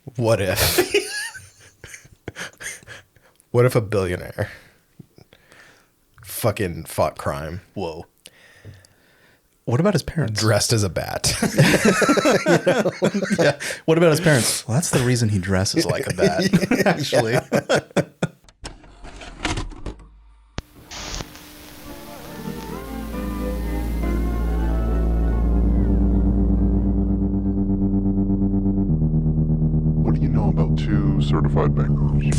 What if? What if a billionaire fucking fought crime? Whoa. What about his parents? Dressed as a bat. Yeah. What about his parents? Well, that's the reason he dresses like a bat, actually. What do you know about two certified bankers?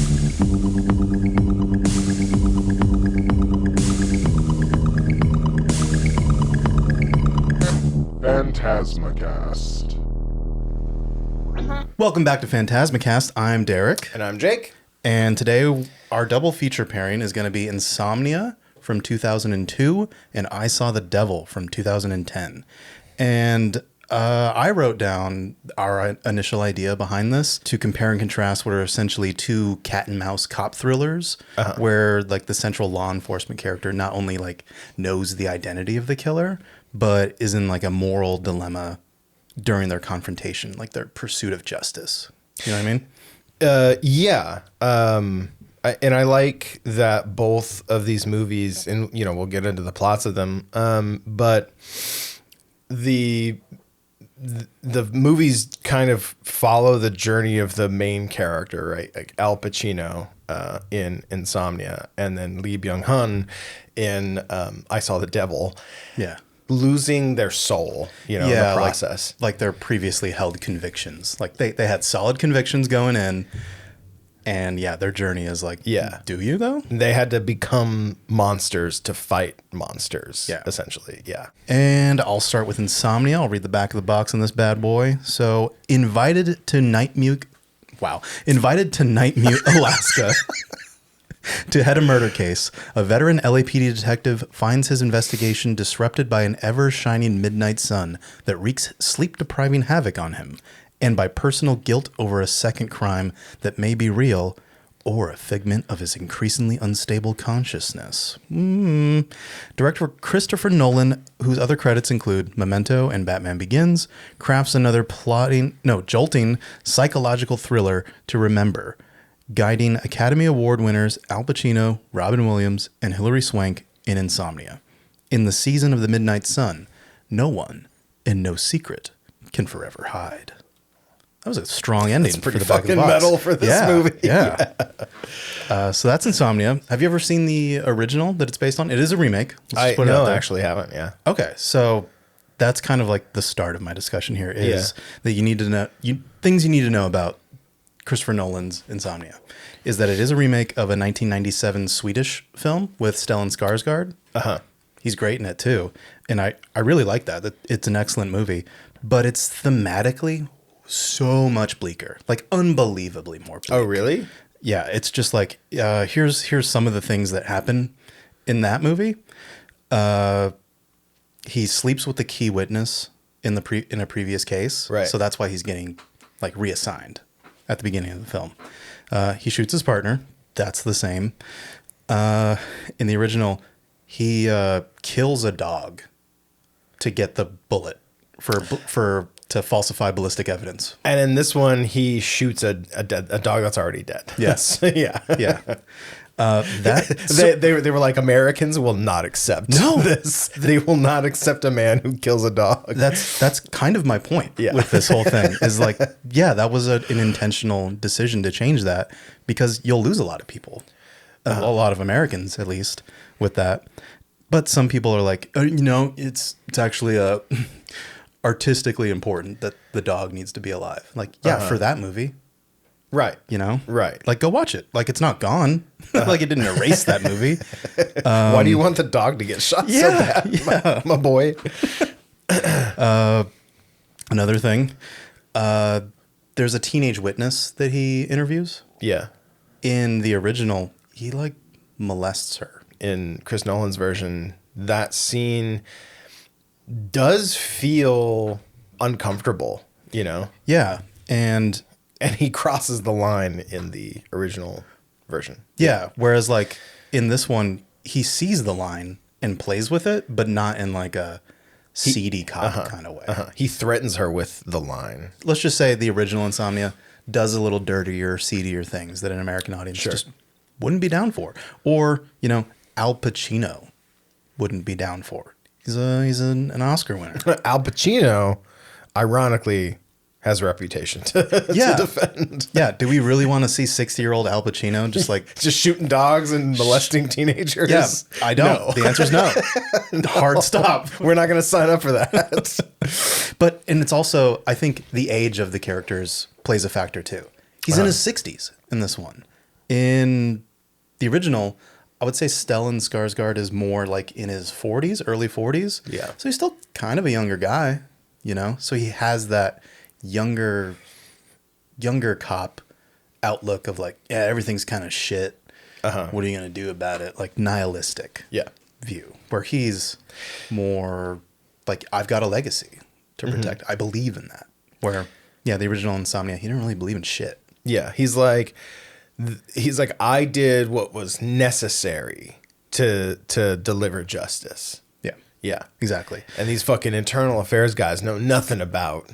PhantasmaCast. Welcome back to PhantasmaCast. I'm Derek. And I'm Jake. And today our double feature pairing is going to be Insomnia from 2002 and I Saw the Devil from 2010. And I wrote down our initial idea behind this to compare and contrast what are essentially two cat and mouse cop thrillers, where like the central law enforcement character not only like knows the identity of the killer, but is in like a moral dilemma during their confrontation, like their pursuit of justice. You know what I mean? Yeah. And I like that both of these movies, and you know, we'll get into the plots of them, but the movies kind of follow the journey of the main character, right? Like Al Pacino in Insomnia, and then Lee Byung-hun in I Saw the Devil. Yeah. Losing their soul, you know, in the process. Like their previously held convictions. Like they had solid convictions going in. And yeah, their journey is like, do you though? They had to become monsters to fight monsters, Yeah. essentially. Yeah. And I'll start with Insomnia. I'll read the back of the box on this bad boy. So, invited to Night Mute, Alaska to head a murder case. A veteran LAPD detective finds his investigation disrupted by an ever-shining midnight sun that wreaks sleep-depriving havoc on him, and by personal guilt over a second crime that may be real or a figment of his increasingly unstable consciousness. Director Christopher Nolan, whose other credits include Memento and Batman Begins, crafts another jolting psychological thriller to remember, guiding Academy Award winners Al Pacino, Robin Williams, and Hilary Swank in Insomnia. In the season of the midnight sun, no one and no secret can forever hide. That was a strong ending. It's pretty for the back of the fucking box. metal for this movie. Yeah. So that's Insomnia. Have you ever seen the original that it's based on? It is a remake. I actually haven't. Yeah. Okay, so that's kind of like the start of my discussion here is that you need to know things you need to know about Christopher Nolan's Insomnia is that it is a remake of a 1997 Swedish film with Stellan Skarsgård. He's great in it too, and I really like that. It's an excellent movie, but it's thematically so much bleaker, like unbelievably more bleak. Oh, really? Yeah, it's just like here's some of the things that happen in that movie. He sleeps with the key witness in a previous case, right? So that's why he's getting like reassigned at the beginning of the film. He shoots his partner. That's the same. In the original, he kills a dog to get the bullet to falsify ballistic evidence. And in this one, he shoots a dog that's already dead. Yes. Yeah. Yeah. They were like, Americans will not accept this. They will not accept a man who kills a dog. That's kind of my point with this whole thing is like, that was an intentional decision to change that because you'll lose a lot of people, a lot of Americans at least with that. But some people are like, it's actually artistically important that the dog needs to be alive. Like, for that movie. Right. Right. Like, go watch it. Like, it's not gone. Like, it didn't erase that movie. Why do you want the dog to get shot so bad, my boy? Another thing, there's a teenage witness that he interviews. Yeah. In the original, he, like, molests her. In Chris Nolan's version, that scene does feel uncomfortable, Yeah. And he crosses the line in the original version. Yeah. Whereas like in this one, he sees the line and plays with it, but not in like a seedy cop kind of way. He threatens her with the line. Let's just say the original Insomnia, does a little dirtier, seedier things that an American audience just wouldn't be down for. Or, Al Pacino wouldn't be down for. He's an Oscar winner. Al Pacino, ironically, has a reputation to defend. Yeah. Do we really want to see 60-year-old Al Pacino just shooting dogs and molesting teenagers? Yeah, I don't. No. The answer is no. Hard stop. We're not going to sign up for that. And it's also, I think the age of the characters plays a factor too. He's in his 60s in this one. In the original, I would say Stellan Skarsgård is more like in his 40s, early 40s. Yeah. So he's still kind of a younger guy, So he has that younger cop outlook of like, yeah, everything's kind of shit. What are you going to do about it? Like nihilistic view, where he's more like, I've got a legacy to protect. I believe in that. Where, the original Insomnia, he didn't really believe in shit. Yeah. He's like, I did what was necessary to deliver justice. Yeah, exactly. And these fucking internal affairs guys know nothing about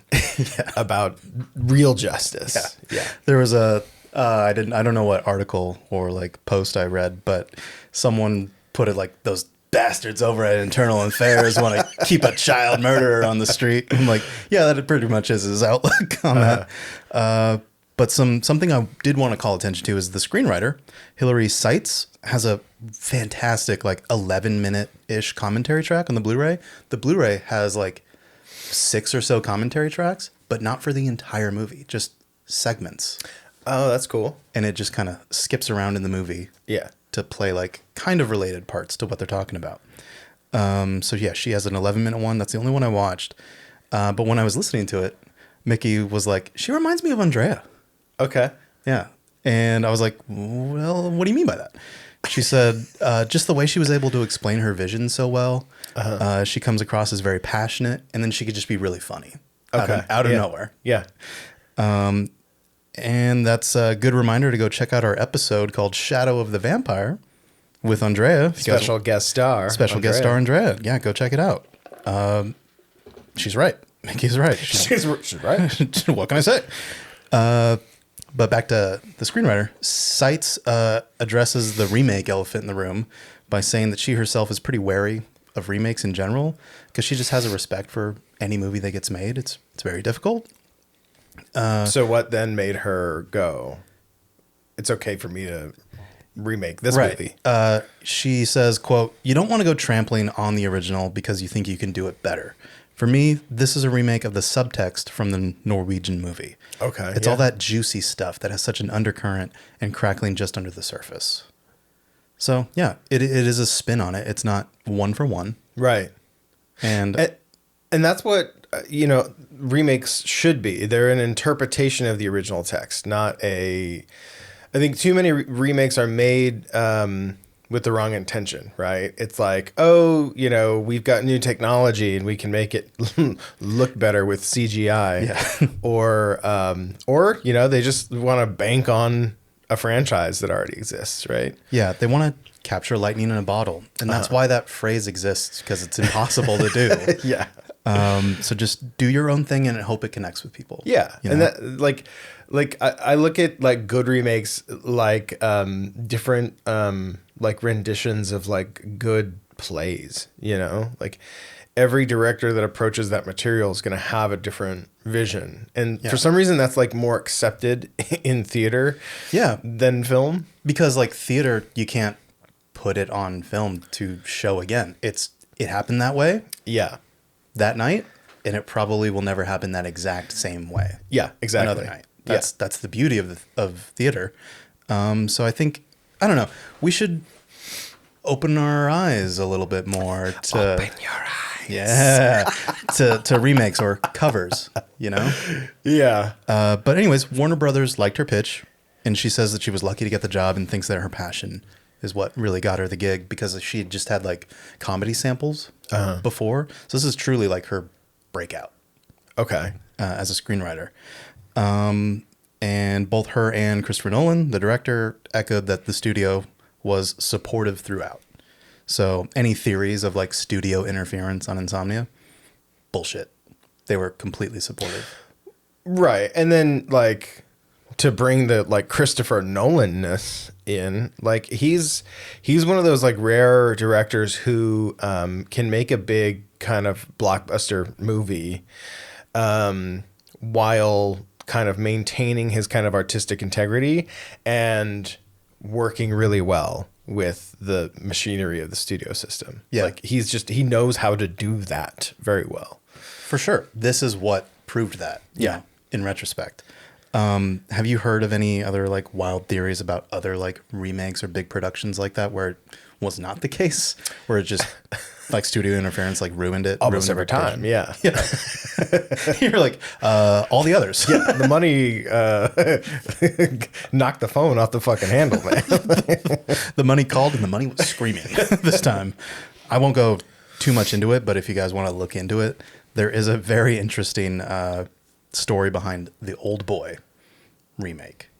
real justice. Yeah. There was a I don't know what article or like post I read, but someone put it like, those bastards over at Internal Affairs want to keep a child murderer on the street. I'm like, yeah, that pretty much is his outlook on that. But something I did want to call attention to is the screenwriter, Hilary Seitz, has a fantastic like 11-minute-ish commentary track on the Blu-ray. The Blu-ray has like 6 or so commentary tracks, but not for the entire movie, just segments. Oh, that's cool. And it just kind of skips around in the movie. Yeah. To play like kind of related parts to what they're talking about. So yeah, she has an 11-minute one. That's the only one I watched. But when I was listening to it, Mickey was like, she reminds me of Andrea. Okay. Yeah. And I was like, well, what do you mean by that? She said, just the way she was able to explain her vision so well. She comes across as very passionate, and then she could just be really funny. Out of nowhere. Yeah. And that's a good reminder to go check out our episode called Shadow of the Vampire with Andrea. Special guest star Andrea. Yeah, go check it out. She's right. Mickey's right. She's right. What can I say? But back to the screenwriter. Seitz addresses the remake elephant in the room by saying that she herself is pretty wary of remakes in general because she just has a respect for any movie that gets made. It's very difficult. So what then made her go, it's okay for me to remake this movie? She says, quote, "You don't want to go trampling on the original because you think you can do it better. For me, this is a remake of the subtext from the Norwegian movie. Okay. It's all that juicy stuff that has such an undercurrent and crackling just under the surface." So, yeah, it is a spin on it. It's not one for one. Right. And that's what, remakes should be. They're an interpretation of the original text, not I think too many remakes are made with the wrong intention, right? It's like, we've got new technology and we can make it look better with CGI. Yeah. or they just want to bank on a franchise that already exists, right? Yeah, they want to capture lightning in a bottle. And that's why that phrase exists, because it's impossible to do. Yeah. So just do your own thing and hope it connects with people. Yeah. And that I look at like good remakes, like different like renditions of like good plays, like every director that approaches that material is going to have a different vision. And for some reason that's like more accepted in theater than film. Because like theater, you can't put it on film to show again. It happened that way. Yeah. That night, and it probably will never happen that exact same way. Yeah, exactly. Another night. That's the beauty of theater. So I think, I don't know, we should open our eyes a little bit more to open your eyes. Yeah. to remakes or covers, Yeah. But anyways, Warner Brothers liked her pitch, and she says that she was lucky to get the job and thinks that her passion is what really got her the gig, because she had just had like comedy samples before. So this is truly like her breakout. Okay. As a screenwriter. And both her and Christopher Nolan, the director, echoed that the studio was supportive throughout. So any theories of like studio interference on Insomnia, bullshit. They were completely supportive. Right. And then like to bring the like Christopher Nolan-ness in. Like he's one of those like rare directors who can make a big kind of blockbuster movie while kind of maintaining his kind of artistic integrity and working really well with the machinery of the studio system. Yeah. Like he knows how to do that very well. For sure. This is what proved that. Yeah. In retrospect. Have you heard of any other like wild theories about other like remakes or big productions like that where it was not the case, where it just like studio interference like ruined it? Almost ruined every time. Yeah. Yeah. You're like, all the others. Yeah. The money knocked the phone off the fucking handle, man. The money called and the money was screaming this time. I won't go too much into it, but if you guys want to look into it, there is a very interesting story behind the Old Boy remake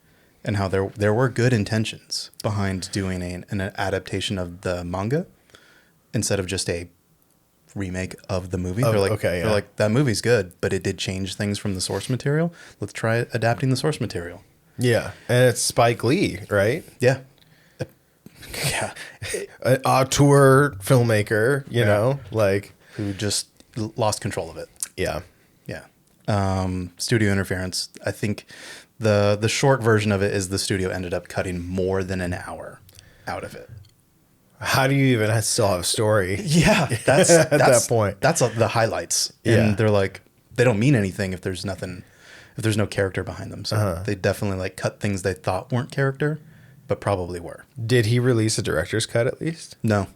and how there were good intentions behind doing an adaptation of the manga instead of just a remake of the movie. Oh, they're like, okay, yeah. they're like, that movie's good, but it did change things from the source material. Let's try adapting the source material. Yeah. And it's Spike Lee, right? Yeah. Yeah. An auteur filmmaker, you know, like Who just lost control of it. yeah. Yeah. Studio interference. I think the short version of it is the studio ended up cutting more than an hour out of it. How do you even still have a story? Yeah, that's that point. That's the highlights, and Yeah. they're like they don't mean anything if there's nothing, if there's no character behind them. So they definitely like cut things they thought weren't character, but probably were. Did he release a director's cut at least? No,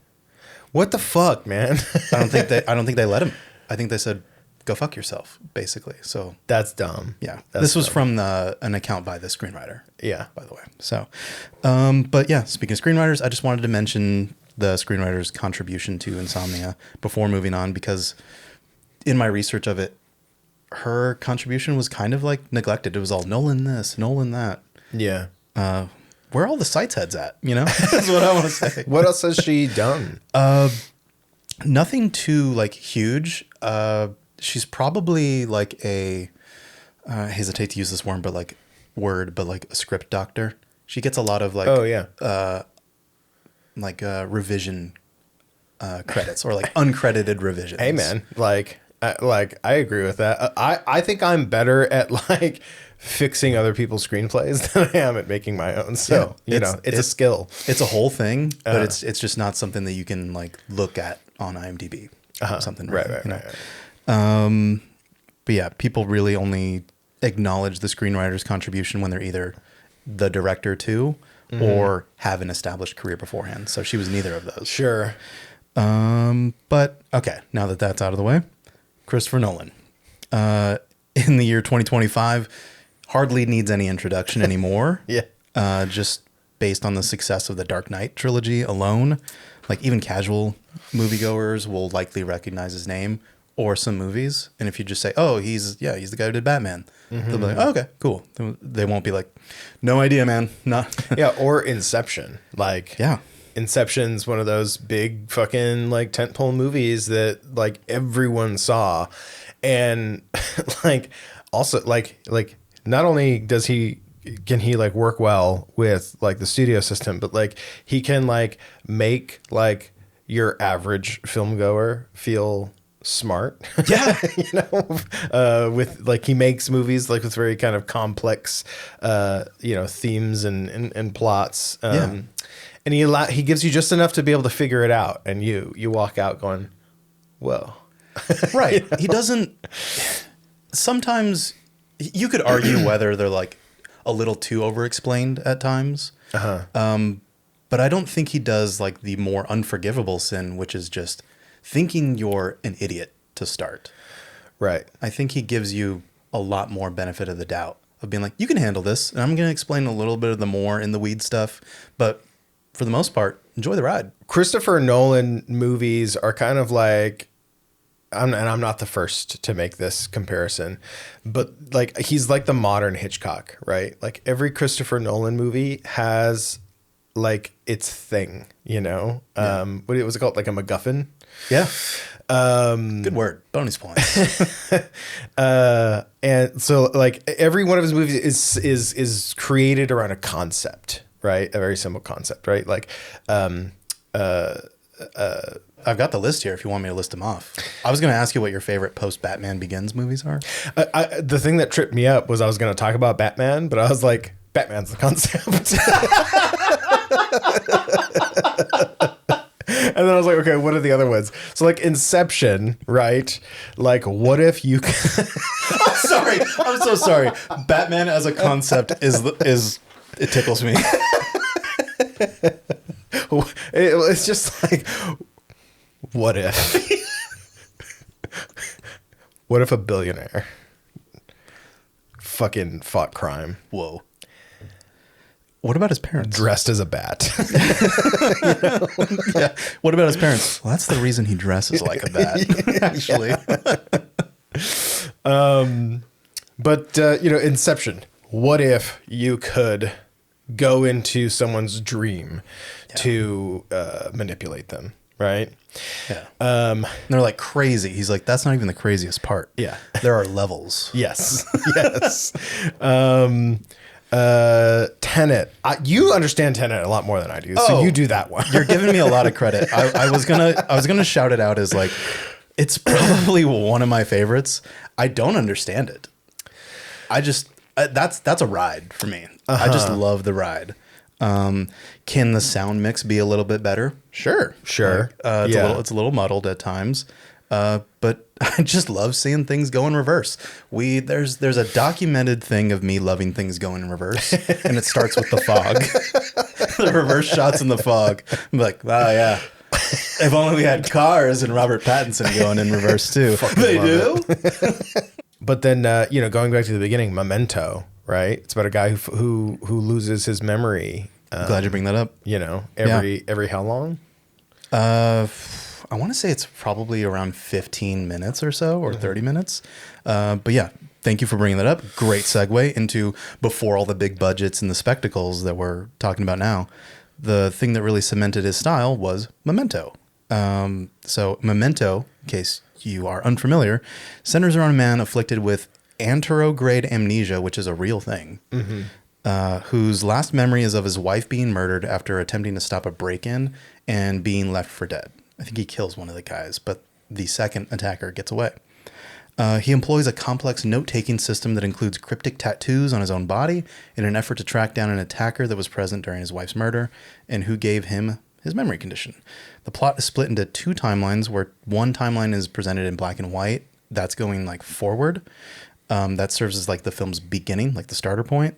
What the fuck, man? I don't think they let him. I think they said go fuck yourself, basically. So That's dumb. yeah, That's this was dumb. from an account by the screenwriter. Yeah. By the way. So, but yeah, speaking of screenwriters, I just wanted to mention the screenwriter's contribution to Insomnia before moving on, because in my research of it, her contribution was kind of like neglected. It was all Nolan this, Nolan that. Yeah. Where are all the sites heads at? You know, that's what I want to say. What else has she done? Nothing too like huge. She's probably like I hesitate to use this word, but like a script doctor. She gets a lot of like, Oh yeah. Revision credits or like uncredited revisions. Hey man, I agree with that. I think I'm better at like fixing other people's screenplays than I am at making my own. So it's a skill. It's a whole thing, but it's just not something that you can like look at on IMDb. Something Right. you know? But yeah, people really only acknowledge the screenwriter's contribution when they're either the director too or have an established career beforehand. So she was neither of those. Sure. But okay, now that that's out of the way, Christopher Nolan, in the year 2025, hardly needs any introduction anymore. Yeah. Just based on the success of the Dark Knight trilogy alone, like even casual moviegoers will likely recognize his name or some movies. And if you just say, "Oh, he's the guy who did Batman," they'll be like, "Oh, okay, cool." They won't be like, "No idea, man." Not. Yeah. Or Inception. Like Yeah. Inception's one of those big fucking like tentpole movies that like everyone saw, and like also like not only can he like work well with like the studio system, but like he can like make like your average film goer feel smart. Yeah. With like he makes movies like with very kind of complex themes and plots. And he gives you just enough to be able to figure it out, and you walk out going, whoa. Right. He doesn't. Sometimes you could argue whether they're like a little too over-explained at times. But I don't think he does like the more unforgivable sin, which is just thinking you're an idiot to start. Right. I think he gives you a lot more benefit of the doubt of being like, you can handle this, and I'm going to explain a little bit of the more in the weed stuff, but for the most part, enjoy the ride. Christopher Nolan movies are kind of like, I'm not the first to make this comparison, but like he's like the modern Hitchcock, right? Like every Christopher Nolan movie has like its thing, you know? What was it called? Like a MacGuffin? Yeah. Good word. Bonus points. And so like every one of his movies is created around a concept, right? A very simple concept, right? Like, I've got the list here if you want me to list them off. I was going to ask you what your favorite post-Batman Begins movies are. the thing that tripped me up was I was going to talk about Batman, but I was like, Batman's the concept. And then I was like, okay, what are the other ones? So like Inception, right? Like, what if you... I'm sorry. I'm so sorry. Batman as a concept is it tickles me. It's just like, what if? What if a billionaire fucking fought crime? Whoa. What about his parents? Dressed as a bat. Yeah. What about his parents? Well, that's the reason he dresses like a bat, actually. But, Inception. What if you could go into someone's dream to manipulate them, right? Yeah. And they're like crazy. He's like, that's not even the craziest part. Yeah. There are levels. Yes. Yes. Tenet. You understand Tenet a lot more than I do, so you do that one. You're giving me a lot of credit. I was gonna shout it out as like, it's probably one of my favorites. I don't understand it. I just that's a ride for me. I just love the ride. Can the sound mix be a little bit better? Sure. Sure. It's a little muddled at times. But I just love seeing things go in reverse. There's a documented thing of me loving things going in reverse, and it starts with the fog. The reverse shots in the fog. I'm like, wow, yeah. If only we had Cars and Robert Pattinson going in reverse too. They do. But then, going back to the beginning, Memento, right? It's about a guy who loses his memory. Glad you bring that up. Every how long? I want to say it's probably around 15 minutes or so, or 30 minutes. But yeah, thank you for bringing that up. Great segue into before all the big budgets and the spectacles that we're talking about now. The thing that really cemented his style was Memento. So Memento, in case you are unfamiliar, centers around a man afflicted with anterograde amnesia, which is a real thing, whose last memory is of his wife being murdered after attempting to stop a break-in and being left for dead. I think he kills one of the guys, but the second attacker gets away. He employs a complex note-taking system that includes cryptic tattoos on his own body in an effort to track down an attacker that was present during his wife's murder and who gave him his memory condition. The plot is split into two timelines, where one timeline is presented in black and white. That's going like forward. That serves as like the film's beginning, like the starter point.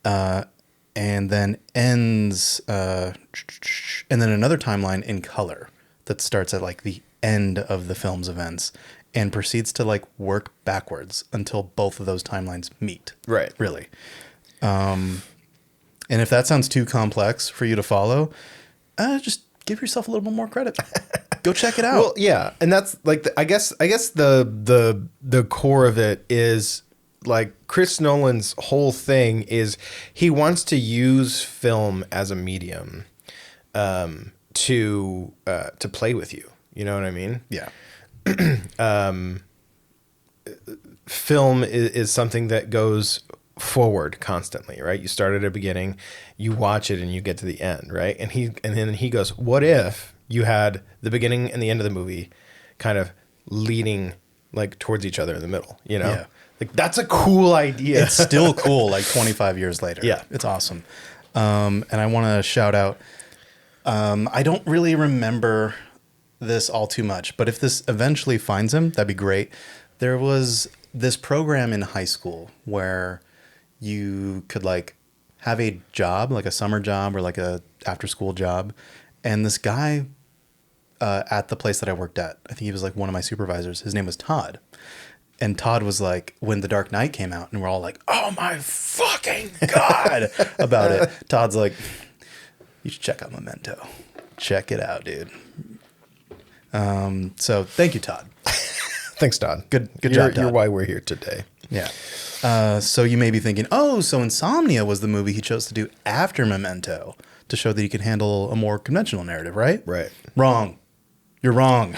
And then ends, and then another timeline in color that starts at like the end of the film's events and proceeds to like work backwards until both of those timelines meet. Right. Really. And if that sounds too complex for you to follow, just give yourself a little bit more credit. Go check it out. Well, yeah. And that's like, I guess the core of it is like Chris Nolan's whole thing is he wants to use film as a medium, to play with you. You know what I mean? Yeah. Film is something that goes forward constantly, right? You start at a beginning, you watch it, and you get to the end, right? And then he goes, what if you had the beginning and the end of the movie kind of leading like towards each other in the middle, you know? Yeah. Like, that's a cool idea. It's still cool, like 25 years later. Yeah. It's awesome. And I want to shout out, I don't really remember this all too much, but if this eventually finds him, that'd be great. There was this program in high school where you could like have a job, like a summer job or like a after school job. And this guy at the place that I worked at, I think he was like one of my supervisors. His name was Todd. And Todd was like, when The Dark Knight came out, and we're all like, oh my fucking God about it. Todd's like, you should check out Memento. Check it out, dude. So thank you, Todd. Thanks, Todd. Good job, Todd. You're why we're here today. Yeah. So you may be thinking, oh, so Insomnia was the movie he chose to do after Memento to show that he could handle a more conventional narrative, right? Right. Wrong. You're wrong.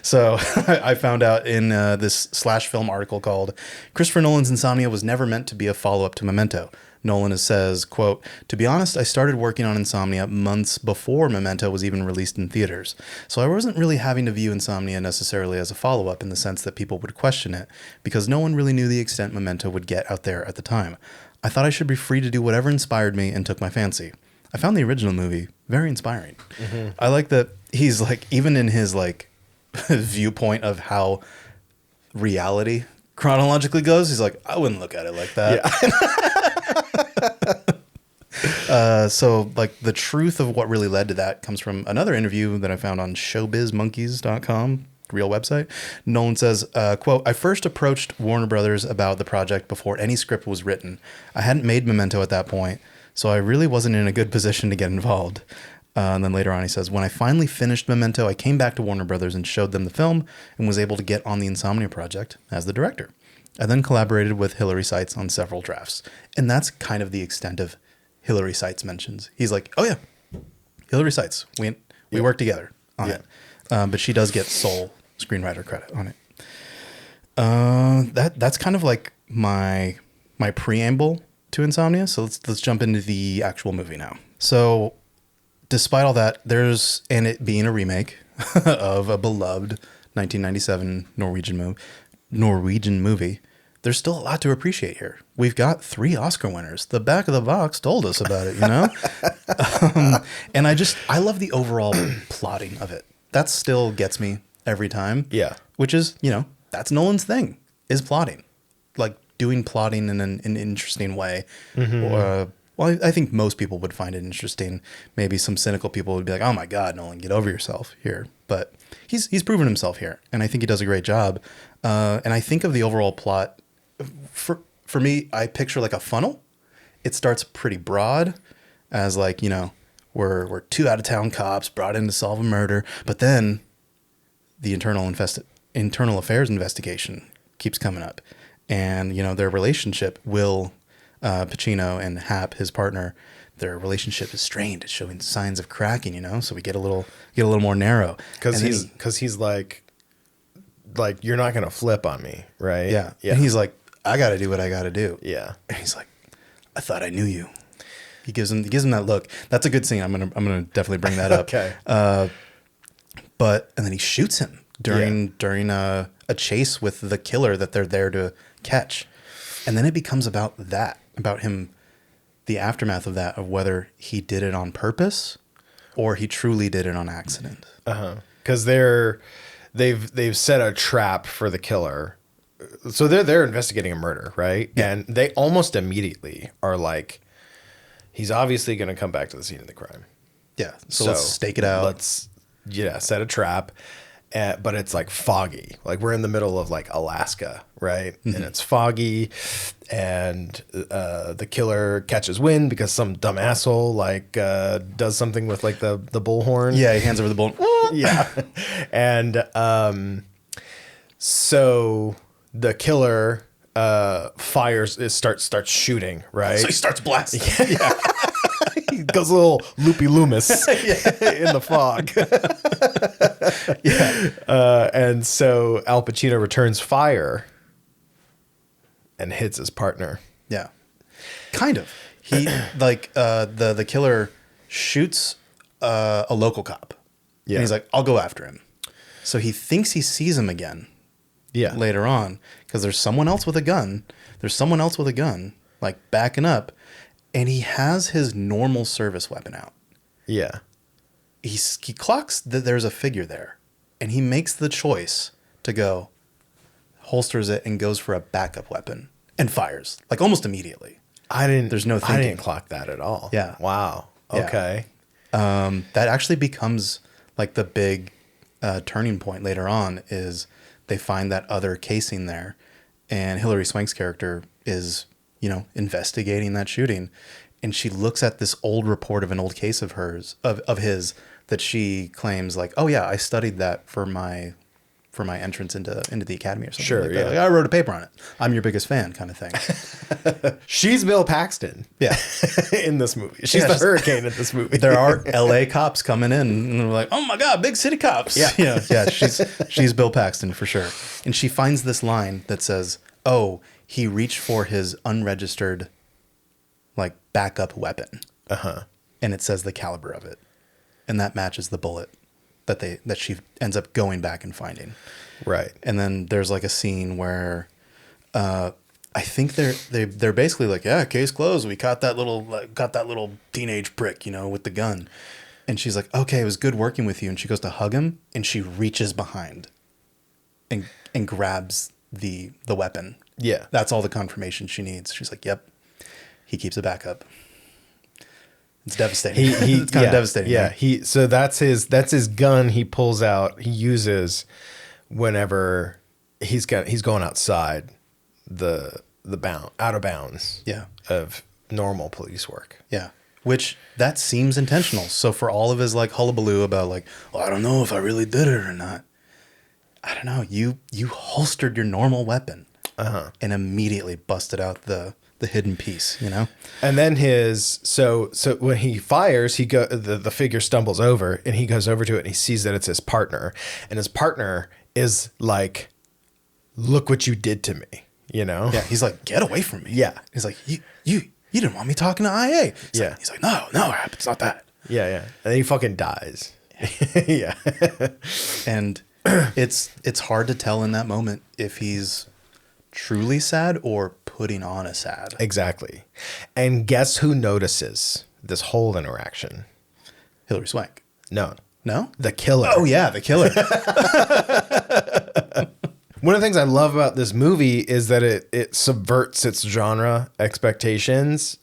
So I found out in this Slash Film article called Christopher Nolan's Insomnia was never meant to be a follow-up to Memento. Nolan says, quote, "To be honest, I started working on Insomnia months before Memento was even released in theaters. So I wasn't really having to view Insomnia necessarily as a follow-up in the sense that people would question it, because no one really knew the extent Memento would get out there at the time. I thought I should be free to do whatever inspired me and took my fancy. I found the original movie very inspiring." Mm-hmm. I like that he's like, even in his like viewpoint of how reality chronologically goes, he's like, I wouldn't look at it like that. Yeah. So like the truth of what really led to that comes from another interview that I found on showbizmonkeys.com, real website. Nolan says, quote, "I first approached Warner Brothers about the project before any script was written. I hadn't made Memento at that point, so I really wasn't in a good position to get involved." And then later on he says, "When I finally finished Memento, I came back to Warner Brothers and showed them the film and was able to get on the Insomnia project as the director. I then collaborated with Hilary Seitz on several drafts." And that's kind of the extent of Hilary Seitz mentions. He's like, "Oh yeah, Hilary Seitz. We worked together on it." But she does get sole screenwriter credit on it. That's kind of like my preamble to Insomnia. So let's jump into the actual movie now. So despite all that, and it being a remake of a beloved 1997 Norwegian movie, there's still a lot to appreciate here. We've got 3 Oscar winners. The back of the box told us about it, you know? And I love the overall plotting of it. That still gets me every time. Yeah. Which is, that's Nolan's thing, is plotting. Like doing plotting in an interesting way. Mm-hmm. Well, I think most people would find it interesting. Maybe some cynical people would be like, "Oh my God, Nolan, get over yourself here." But he's proven himself here, and I think he does a great job. And I think of the overall plot, for me, I picture like a funnel. It starts pretty broad, as like, we're 2 out-of-town cops brought in to solve a murder, but then the internal affairs investigation keeps coming up, and their relationship will. Pacino and Hap, his partner, their relationship is strained. It's showing signs of cracking, so we get a little more narrow. Because he's like you're not gonna flip on me, right? Yeah. And he's like, I got to do what I got to do. Yeah. And he's like, I thought I knew you. He gives him that look. That's a good scene. I'm gonna definitely bring that up. Okay. And then he shoots him during a chase with the killer that they're there to catch, and then it becomes about him, the aftermath of that, of whether he did it on purpose or he truly did it on accident. Because they've set a trap for the killer, so they're investigating a murder, right? Yeah. And they almost immediately are like, he's obviously going to come back to the scene of the crime. Yeah. So let's stake it out. Let's set a trap. But it's like foggy. Like we're in the middle of like Alaska, right? Mm-hmm. And it's foggy, and the killer catches wind because some dumb asshole does something with like the bullhorn. Yeah, he hands over the bull. Yeah. And so the killer starts shooting, right? So he starts blasting. Yeah. He goes a little loopy loomis in the fog. And so Al Pacino returns fire and hits his partner. Yeah. Kind of. He the killer shoots a local cop. Yeah. And he's like, I'll go after him. So he thinks he sees him again. Yeah. Later on, because there's someone else with a gun. Like backing up. And he has his normal service weapon out. Yeah. He clocks that there's a figure there. And he makes the choice to go, holsters it, and goes for a backup weapon. And fires. Like almost immediately. There's no thinking. I didn't clock that at all. Yeah. Wow. Okay. Yeah. That actually becomes like the big turning point later on, is they find that other casing there. And Hilary Swank's character is... investigating that shooting. And she looks at this old report of an old case of his that she claims like, oh yeah, I studied that for for my entrance into the academy or something. Sure, like yeah. that. Like, I wrote a paper on it. I'm your biggest fan, kind of thing. She's Bill Paxton. Yeah. In this movie. She's the hurricane in this movie. There are LA cops coming in and they're like, oh my God, big city cops. Yeah. Yeah. She's Bill Paxton for sure. And she finds this line that says, oh, he reached for his unregistered like backup weapon. Uh-huh. And it says the caliber of it. And that matches the bullet that she ends up going back and finding. Right. And then there's like a scene where I think they're basically like, yeah, case closed. We caught that little teenage prick, with the gun. And she's like, okay, it was good working with you. And she goes to hug him and she reaches behind and grabs the weapon. Yeah. That's all the confirmation she needs. She's like, yep. He keeps it back up. It's devastating. It's kind of devastating. Yeah. Right? So that's his gun he pulls out, he uses whenever he's going outside the out of bounds of normal police work. Yeah. Which that seems intentional. So for all of his like hullabaloo about like, well, I don't know if I really did it or not. I don't know. You holstered your normal weapon and immediately busted out the hidden piece, And then so when he fires, the figure stumbles over and he goes over to it and he sees that it's his partner, and his partner is like, look what you did to me, Yeah, he's like, get away from me. Yeah. He's like, you didn't want me talking to IA. He's like, no, it's not that. Yeah. And then he fucking dies. Yeah. And it's hard to tell in that moment if he's truly sad or putting on a sad. Exactly. And guess who notices this whole interaction? Hilary Swank. No, The killer. Oh yeah, the killer. One of the things I love about this movie is that it subverts its genre expectations.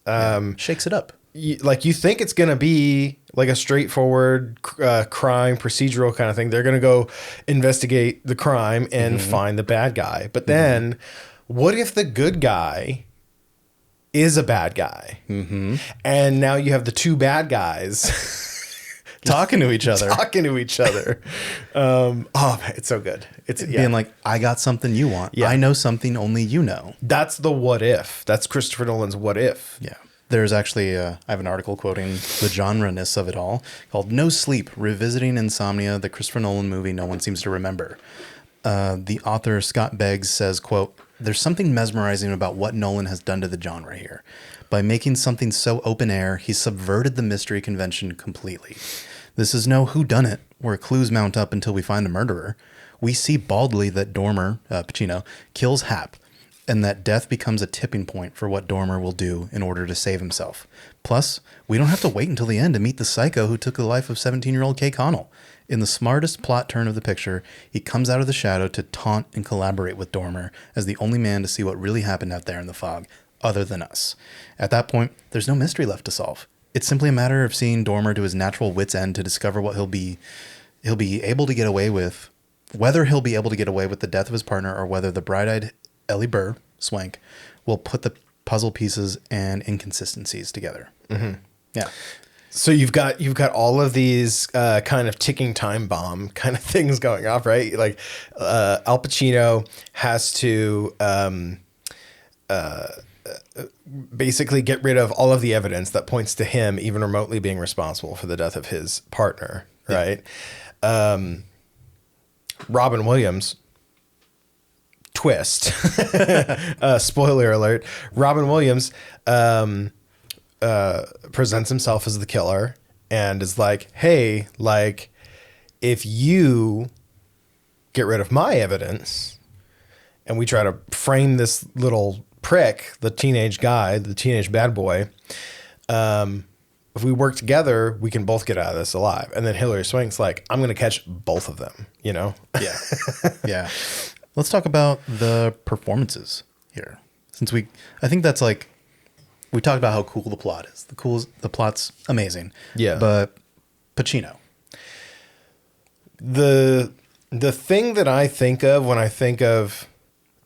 Shakes it up. You think it's going to be like a straightforward crime procedural kind of thing. They're going to go investigate the crime and find the bad guy. But then what if the good guy is a bad guy? Mm-hmm. And now you have the two bad guys talking to each other. Oh, man, it's so good. It's being like, I got something you want. Yeah. I know something only you know. That's the what if. That's Christopher Nolan's what if. Yeah. There's actually, I have an article quoting the genre-ness of it all called No Sleep, Revisiting Insomnia, the Christopher Nolan movie no one seems to remember. The author, Scott Beggs, says, quote, there's something mesmerizing about what Nolan has done to the genre here. By making something so open air, he subverted the mystery convention completely. This is no whodunit, where clues mount up until we find a murderer. We see baldly that Dormer, Pacino, kills Hap, and that death becomes a tipping point for what Dormer will do in order to save himself. Plus, we don't have to wait until the end to meet the psycho who took the life of 17-year-old Kay Connell. In the smartest plot turn of the picture, he comes out of the shadow to taunt and collaborate with Dormer as the only man to see what really happened out there in the fog, other than us. At that point, there's no mystery left to solve. It's simply a matter of seeing Dormer to his natural wit's end to discover what he'll be able to get away with, whether he'll be able to get away with the death of his partner or whether the bright-eyed Ellie Burr, Swank, will put the puzzle pieces and inconsistencies together. Mm-hmm. Yeah. So you've got all of these kind of ticking time bomb kind of things going off, right? Like Al Pacino has to basically get rid of all of the evidence that points to him even remotely being responsible for the death of his partner, right? Robin Williams, twist, spoiler alert, Robin Williams presents himself as the killer and is like, hey, like, if you get rid of my evidence and we try to frame this little prick, the teenage guy, the teenage bad boy, if we work together, we can both get out of this alive. And then Hilary Swank's like, I'm going to catch both of them, Yeah. Yeah. Let's talk about the performances here. I think that's like, we talked about how cool the plot is. The plot's amazing. Yeah. But Pacino. The thing that I think of when I think of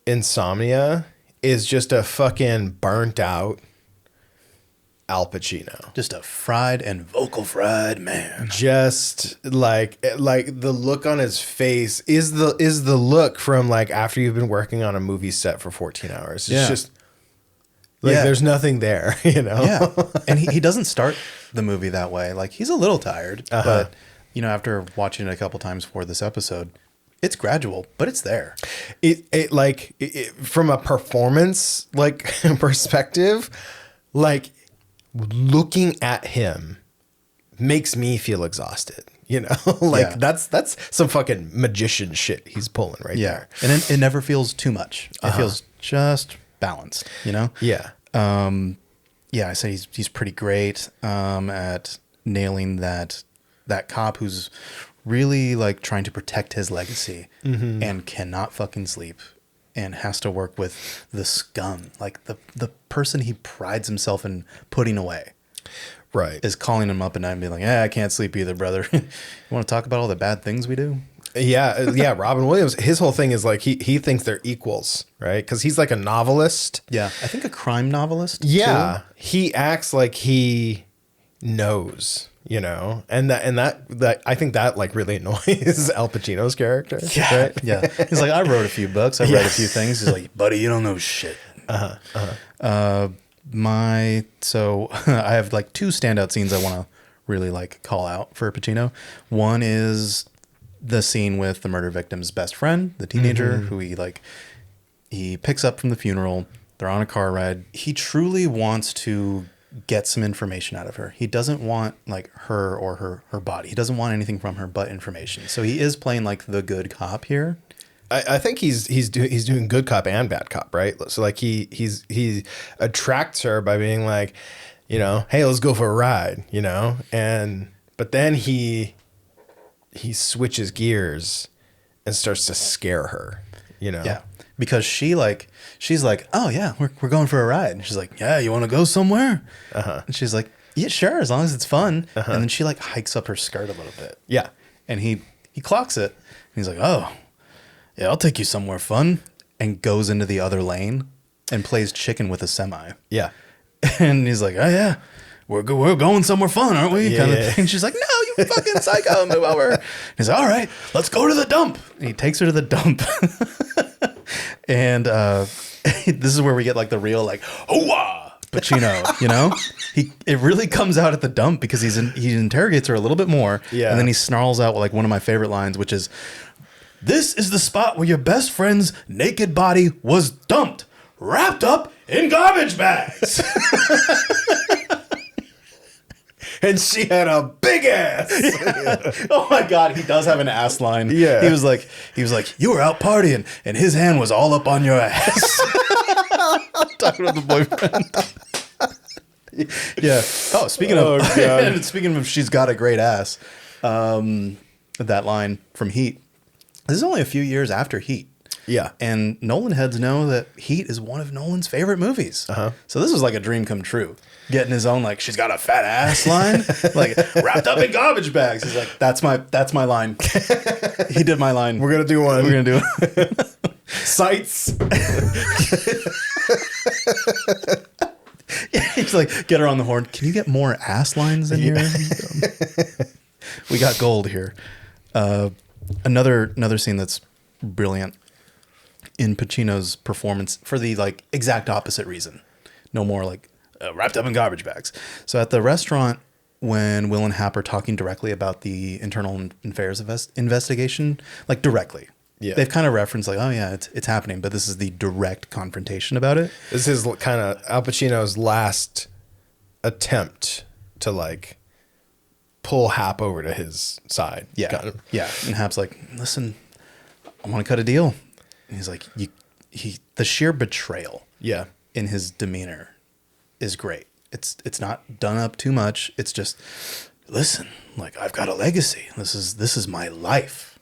Insomnia is just a fucking burnt out Al Pacino. Just a fried and vocal fried man. Just like the look on his face is the look from like after you've been working on a movie set for 14 hours. It's just like there's nothing there, you know? Yeah. And he doesn't start the movie that way. Like he's a little tired, but you know, after watching it a couple times for this episode, it's gradual, but it's there. It from a performance like perspective, like looking at him makes me feel exhausted, you know? Like that's some fucking magician shit he's pulling right there. And it never feels too much. It feels just balanced, you know? Yeah. I say he's pretty great at nailing that cop who's really like trying to protect his legacy and cannot fucking sleep and has to work with the scum, like the person he prides himself in putting away. Right. Is calling him up at night and being like, I can't sleep either, brother. You want to talk about all the bad things we do? Yeah. Robin Williams, his whole thing is like he thinks they're equals, right? Because he's like a novelist. Yeah. I think a crime novelist. Yeah. Too. He acts like he knows, you know, and that I think that like really annoys Al Pacino's character. Yeah. Right? Yeah. He's like, I wrote a few books. I read a few things. He's like, buddy, you don't know shit. So I have like two standout scenes I want to really like call out for Pacino. One is the scene with the murder victim's best friend, the teenager who he picks up from the funeral. They're on a car ride. He truly wants to get some information out of her. He doesn't want like her or her body. He doesn't want anything from her but information. So he is playing like the good cop here. I think he's doing good cop and bad cop, right? So like he attracts her by being like, you know, hey, let's go for a ride, you know, but then he switches gears and starts to scare her, you know. Yeah, because she's like, oh yeah, we're going for a ride. And she's like, yeah, you want to go somewhere? And she's like, yeah, sure, as long as it's fun. And then she like hikes up her skirt a little bit. Yeah, and he clocks it. And he's like, oh. Yeah, I'll take you somewhere fun, and goes into the other lane and plays chicken with a semi. Yeah. And he's like, oh, yeah, we're going somewhere fun, aren't we? Yeah, kind of thing. And she's like, no, you fucking psycho, move over. And he's like, all right, let's go to the dump. And he takes her to the dump. And this is where we get like the real like, hoo-wah, Pacino, you know? It really comes out at the dump because he interrogates her a little bit more. Yeah. And then he snarls out like one of my favorite lines, which is, this is the spot where your best friend's naked body was dumped, wrapped up in garbage bags. And she had a big ass. Yeah. Oh my God, he does have an ass line. Yeah. He was like, you were out partying and his hand was all up on your ass. Talking about the boyfriend. Yeah. Oh, speaking of she's got a great ass. That line from Heat. This is only a few years after Heat. Yeah. And Nolan heads know that Heat is one of Nolan's favorite movies. So this was like a dream come true. Getting his own, like, she's got a fat ass line, like, wrapped up in garbage bags. He's like, that's my line. He did my line. We're going to do one. We're going to do it. Sights. He's like, get her on the horn. Can you get more ass lines in here? We got gold here. Another scene that's brilliant in Pacino's performance for the like exact opposite reason. No more like wrapped up in garbage bags. So at the restaurant, when Will and Hap are talking directly about the internal affairs investigation, like directly, they've kind of referenced like, oh yeah, it's happening, but this is the direct confrontation about it. This is kind of Al Pacino's last attempt to like pull Hap over to his side. Yeah. Kind of. Yeah. And Hap's like, listen, I want to cut a deal. And he's like, the sheer betrayal in his demeanor is great. It's not done up too much. It's just, listen, like I've got a legacy. This is my life.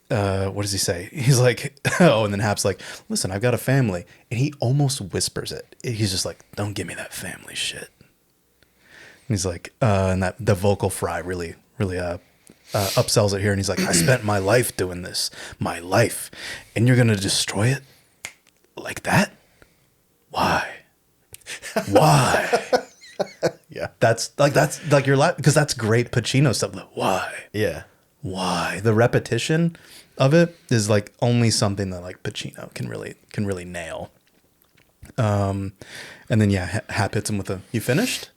What does he say? He's like, oh, and then Hap's like, listen, I've got a family. And he almost whispers it. He's just like, don't give me that family shit. And he's like, and that the vocal fry really upsells it here. And he's like, I spent my life doing this, my life, and you're going to destroy it like that? Why? That's like your because that's great Pacino stuff. Like, why? Yeah. Why? The repetition of it is like only something that like Pacino can really nail. And then Hap hits him with a "You finished?"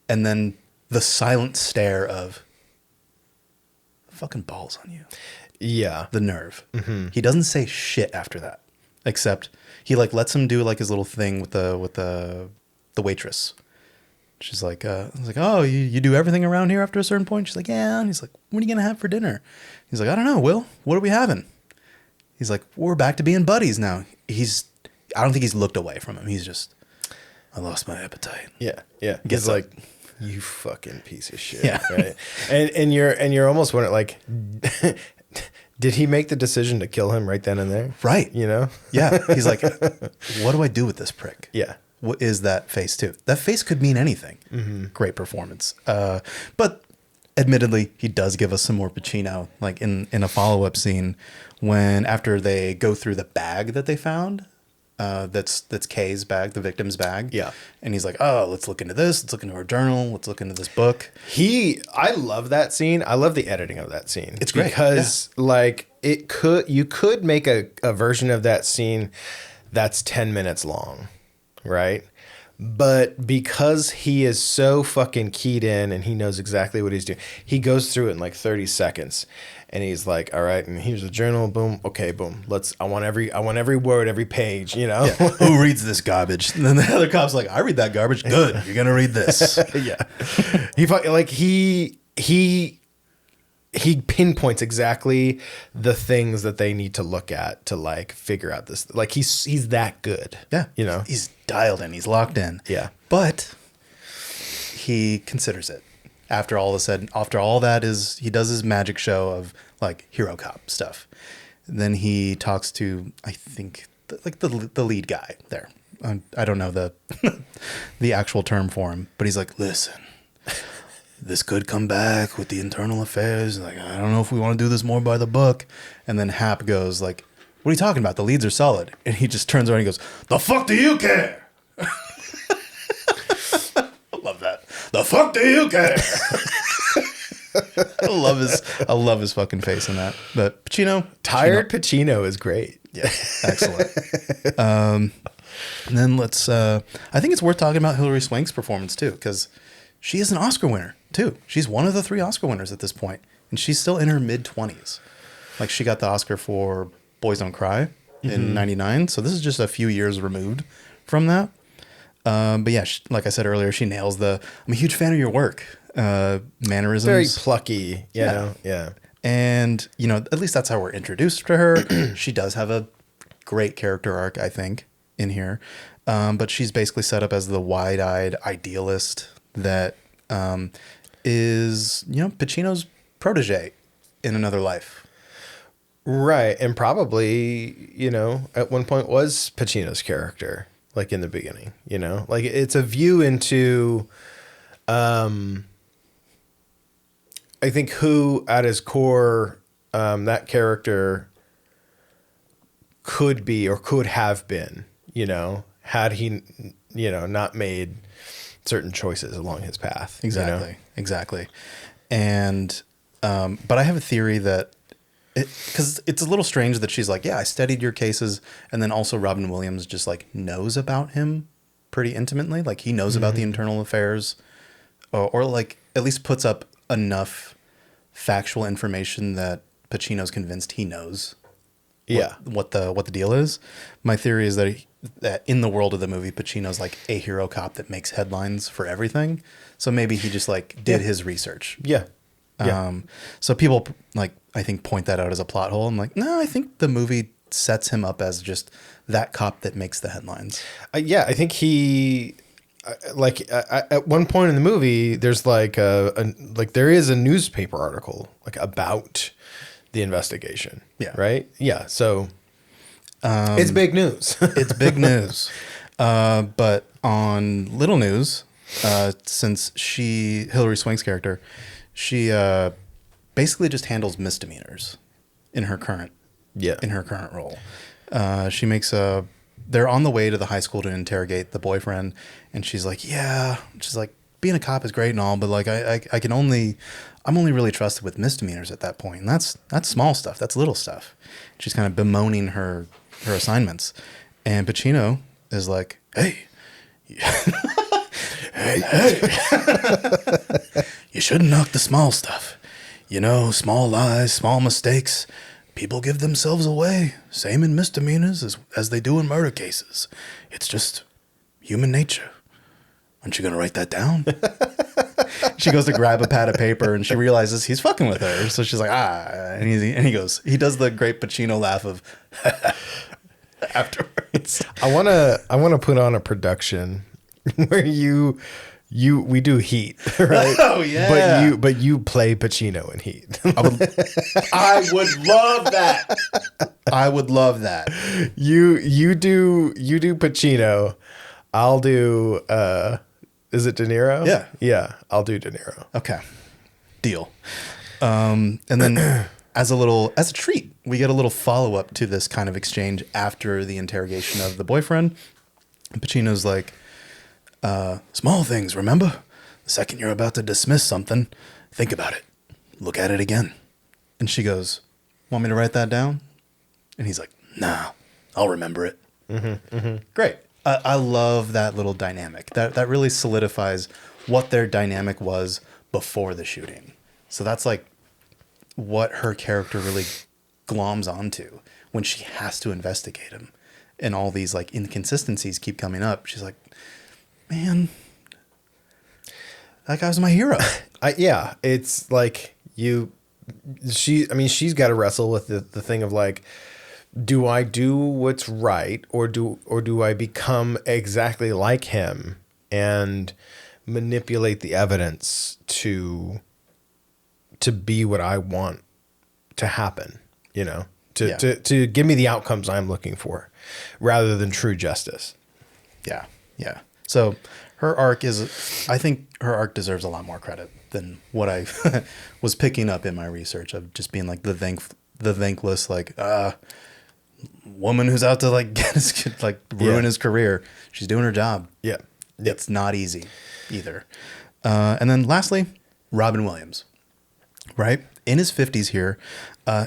And then the silent stare of fucking balls on you. Yeah. The nerve. Mm-hmm. He doesn't say shit after that, except he like lets him do like his little thing with the waitress. She's like, I was like, oh, you do everything around here after a certain point? She's like, yeah. And he's like, what are you going to have for dinner? He's like, I don't know, Will. What are we having? He's like, we're back to being buddies now. I don't think he's looked away from him. He's just, I lost my appetite. Yeah. Yeah. He's like, you fucking piece of shit. Yeah. Right. And you're almost wondering, like, did he make the decision to kill him right then and there? Right. You know? Yeah. He's like, what do I do with this prick? Yeah. What is that face too? That face could mean anything. Mm-hmm. Great performance. But admittedly, he does give us some more Pacino, like in a follow-up scene when after they go through the bag that they found, that's Kay's bag, the victim's bag. Yeah. And he's like, oh, let's look into this. Let's look into her journal. Let's look into this book. I love that scene. I love the editing of that scene. It's great. Because like you could make a version of that scene that's 10 minutes long. Right. But because he is so fucking keyed in and he knows exactly what he's doing, he goes through it in like 30 seconds and he's like, all right, and here's the journal. Boom. Okay. Boom. I want every word, every page, you know. Yeah. Who reads this garbage? And then the other cop's like, I read that garbage. Good. You're going to read this. Yeah. He pinpoints exactly the things that they need to look at to like figure out this. Like he's that good. Yeah. You know, he's dialed in. He's locked in. Yeah. But he considers it. After all that is, he does his magic show of like hero cop stuff. And then he talks to, I think, the lead guy there. I don't know the actual term for him, but he's like, listen. This could come back with the internal affairs. Like, I don't know if we want to do this more by the book. And then Hap goes like, what are you talking about? The leads are solid. And he just turns around and he goes, the fuck do you care? I love that. The fuck do you care? I love his fucking face in that. But Pacino. Tired Pacino is great. Yeah. Excellent. And then I think it's worth talking about Hilary Swank's performance too, because she is an Oscar winner, too. She's one of the 3 Oscar winners at this point, and she's still in her mid-20s. Like, she got the Oscar for Boys Don't Cry in 99, so this is just a few years removed from that. But yeah, like I said earlier, she nails I'm a huge fan of your work. Mannerisms. Very plucky, you know? Yeah. And, you know, at least that's how we're introduced to her. She does have a great character arc, I think, in here. But she's basically set up as the wide-eyed idealist that is, you know, Pacino's protege in another life. Right. And probably, you know, at one point was Pacino's character, like in the beginning, you know, like it's a view into, I think who at his core, that character could be or could have been, you know, had he, you know, not made certain choices along his path. Exactly. You know? Exactly. And, but I have a theory that because it's a little strange that she's like, yeah, I studied your cases. And then also Robin Williams just like knows about him pretty intimately. Like he knows about the internal affairs or like at least puts up enough factual information that Pacino's convinced he knows what the deal is. My theory is that in the world of the movie, Pacino's like a hero cop that makes headlines for everything. So maybe he just like did his research. Yeah. So people like, I think point that out as a plot hole. I'm like, no, I think the movie sets him up as just that cop that makes the headlines. I think he, at one point in the movie, there's like there is a newspaper article like about the investigation. Yeah. Right. Yeah. So it's big news. It's big news. But on little news, since Hilary Swank's character, she basically just handles misdemeanors in her current role. She makes a they're on the way to the high school to interrogate the boyfriend, and she's like, yeah, she's like, being a cop is great and all, but like I'm only really trusted with misdemeanors at that point, and that's small stuff, that's little stuff. She's kind of bemoaning her assignments, and Pacino is like, hey, hey, you shouldn't knock the small stuff. You know, small lies, small mistakes. People give themselves away, same in misdemeanors as they do in murder cases. It's just human nature. Aren't you going to write that down? She goes to grab a pad of paper, and she realizes he's fucking with her. So she's like, and he goes, he does the great Pacino laugh of afterwards. I want to put on a production where we do Heat, right? Oh yeah. But you play Pacino in Heat. I would love that. I would love that. You do Pacino. I'll do is it De Niro? Yeah. Yeah, I'll do De Niro. Okay. Deal. And then as a treat, we get a little follow-up to this kind of exchange after the interrogation of the boyfriend. Pacino's like, small things, remember? The second you're about to dismiss something, think about it. Look at it again. And she goes, want me to write that down? And he's like, nah, I'll remember it. Great. I love that little dynamic. That really solidifies what their dynamic was before the shooting. So that's like what her character really gloms onto when she has to investigate him. And all these like inconsistencies keep coming up. She's like, man, that guy's my hero. Yeah, it's like she's got to wrestle with the thing of like, do I do what's right, or do I become exactly like him and manipulate the evidence to be what I want to happen, you know, to give me the outcomes I'm looking for rather than true justice. Yeah. Yeah. So her arc I think her arc deserves a lot more credit than what I was picking up in my research of just being like the thankless, like, woman who's out to like get his kid, like ruin his career. She's doing her job. Yeah. It's not easy either. And then lastly, Robin Williams, right? In his 50s here.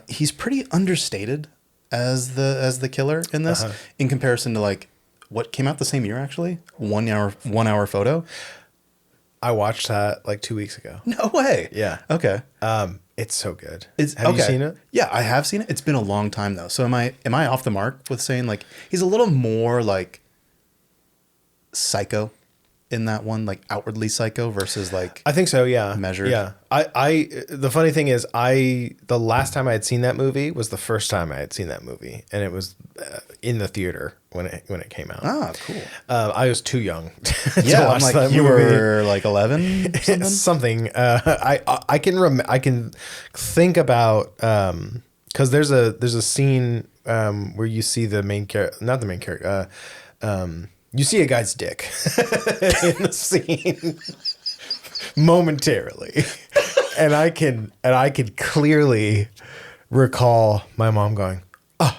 He's pretty understated as the killer in this in comparison to like what came out the same year, actually. 1 hour photo. I watched that like 2 weeks ago. No way. Yeah. Okay. It's so good. Have you seen it? Yeah, I have seen it. It's been a long time though. So am I off the mark with saying like he's a little more like psycho in that one, like outwardly psycho versus like I think so, yeah. Measured. Yeah. I the funny thing is the last time I had seen that movie was the first time I had seen that movie, and it was in the theater when it came out. Ah, cool. I was too young to Yeah, watch I'm like that you movie. were like 11 or something. Something. I can think about because there's a scene where you see the main character, not the main character. You see a guy's dick in the scene momentarily, and I can clearly recall my mom going, "Oh,"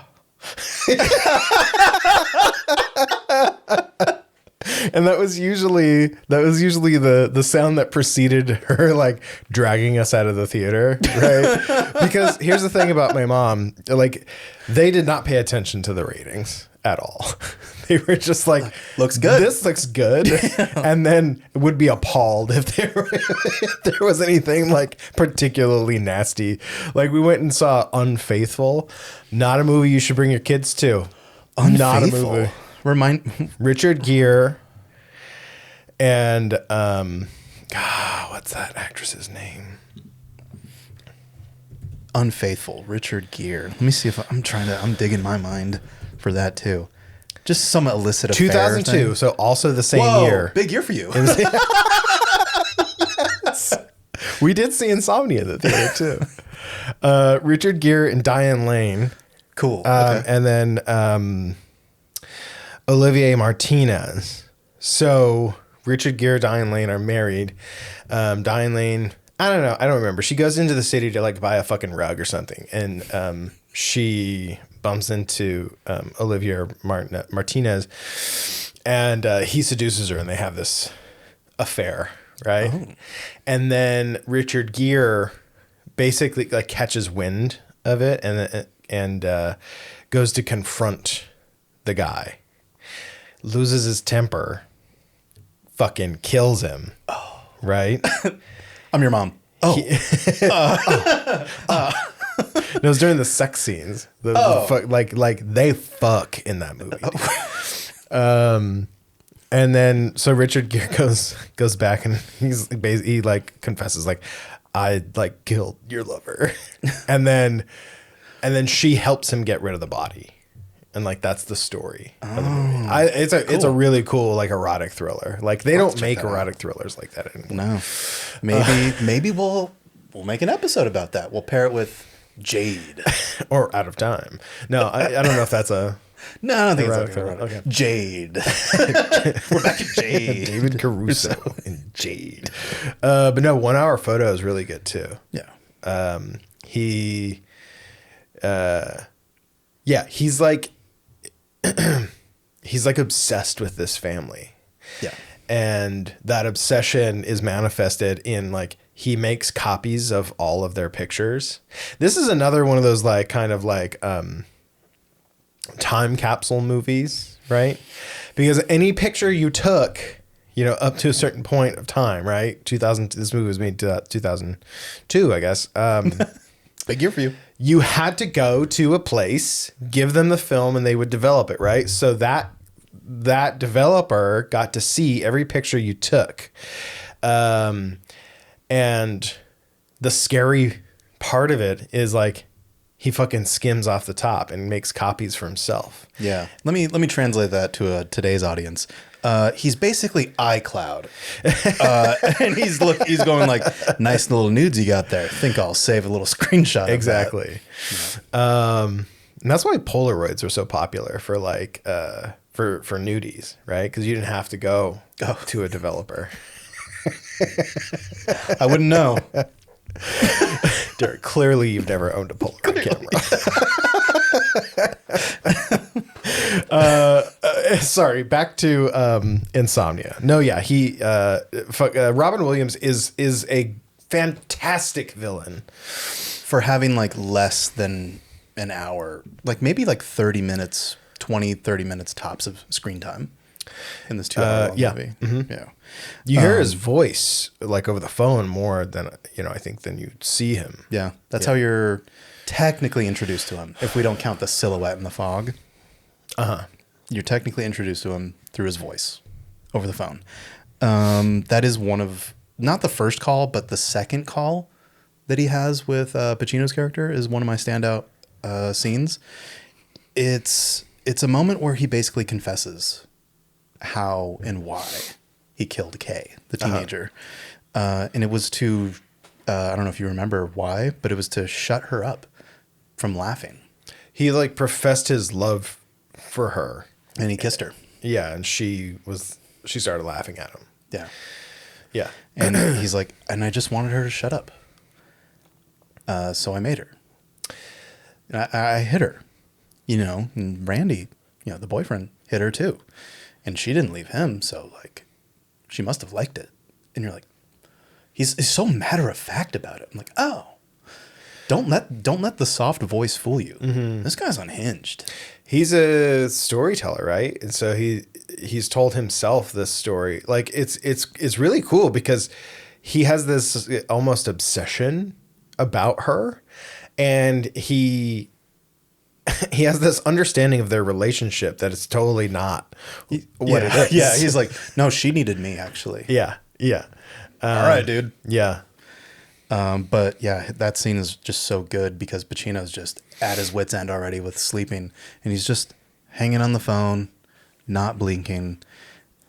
and that was usually the sound that preceded her like dragging us out of the theater, right? Because here's the thing about my mom, like they did not pay attention to the ratings at all. They were just like, looks good. This looks good. And then would be appalled if there was anything like particularly nasty. Like we went and saw Unfaithful, not a movie you should bring your kids to. Not a movie. Richard Gere and what's that actress's name? Unfaithful, Richard Gere. Let me see if I'm digging my mind for that too. Just some illicit affair 2002, thing. so also the same Whoa, year. big year for you. Yes. We did see Insomnia in the theater too. Richard Gere and Diane Lane. Cool. Okay. And then Olivier Martinez. So Richard Gere, Diane Lane are married. Diane Lane, I don't know. I don't remember. She goes into the city to like buy a fucking rug or something. And she bumps into Olivia Martinez, and he seduces her, and they have this affair, right? Oh. And then Richard Gere basically like catches wind of it and goes to confront the guy, loses his temper, fucking kills him. Oh. Right? I'm your mom. Oh. No, it was during the sex scenes. Like they fuck in that movie. Oh. And then so Richard Gere goes back and he like confesses like, I like killed your lover. and then she helps him get rid of the body. And like that's the story of the movie. It's a really cool like erotic thriller. Like they don't make erotic thrillers like that anymore. No. Maybe we'll make an episode about that. We'll pair it with Jade or Out of Time. No, I don't know if that's a no, I don't think it's erotic. Okay. Jade. We're back at Jade. David Caruso and Jade. But no, 1 Hour Photo is really good too. Yeah. He's like obsessed with this family. Yeah. And that obsession is manifested in like he makes copies of all of their pictures. This is another one of those like kind of like time capsule movies, right? Because any picture you took, you know, up to a certain point of time, right? 2000. This movie was made 2002, I guess. Big year for you. You had to go to a place, give them the film, and they would develop it, right? So that developer got to see every picture you took. And the scary part of it is like he fucking skims off the top and makes copies for himself. Yeah. Let me translate that to today's audience. He's basically iCloud. And he's going like, nice little nudes you got there. Think I'll save a little screenshot. Exactly. Yeah. And that's why Polaroids are so popular for like, for nudies, right? Because you didn't have to go to a developer. I wouldn't know. Derek, clearly you've never owned a Polaroid camera. Sorry, back to Insomnia. No, yeah, Robin Williams is a fantastic villain for having like less than an hour, like maybe like 30 minutes, 30 minutes tops of screen time in this 2 hour movie. Mm-hmm. Yeah. You hear his voice like over the phone more than, I think than you see him. Yeah. That's how you're technically introduced to him. If we don't count the silhouette in the fog. Uh-huh. You're technically introduced to him through his voice over the phone. That is one of, not the first call, but the second call that he has with Pacino's character is one of my standout scenes. It's a moment where he basically confesses how and why he killed Kay, the teenager. And it was to, I don't know if you remember why, but it was to shut her up from laughing. He like professed his love for her. And he kissed her. Yeah, and she started laughing at him. Yeah. Yeah. And he's like, and I just wanted her to shut up. So I made her. And I hit her, and Randy, the boyfriend, hit her too. And she didn't leave him, so like she must have liked it. And you're like, he's so matter of fact about it. I'm like, oh, don't let the soft voice fool you. Mm-hmm. This guy's unhinged. He's a storyteller, right? And so he's told himself this story. Like it's really cool because he has this almost obsession about her, and he has this understanding of their relationship that it's totally not what it is. Yeah, he's like, no, she needed me actually. Yeah. All right, dude. Yeah. But yeah, that scene is just so good because Pacino's just at his wit's end already with sleeping, and he's just hanging on the phone, not blinking,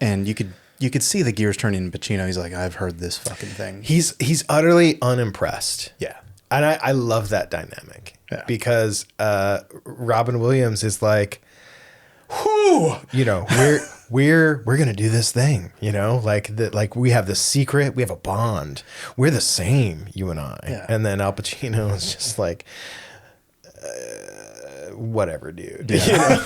and you could see the gears turning in Pacino. He's like, I've heard this fucking thing. He's utterly unimpressed. Yeah. And I love that dynamic because Robin Williams is like, whoo, we're gonna do this thing, like we have this secret, we have a bond, we're the same, you and I. Yeah. And then Al Pacino is just like, whatever, dude. You know?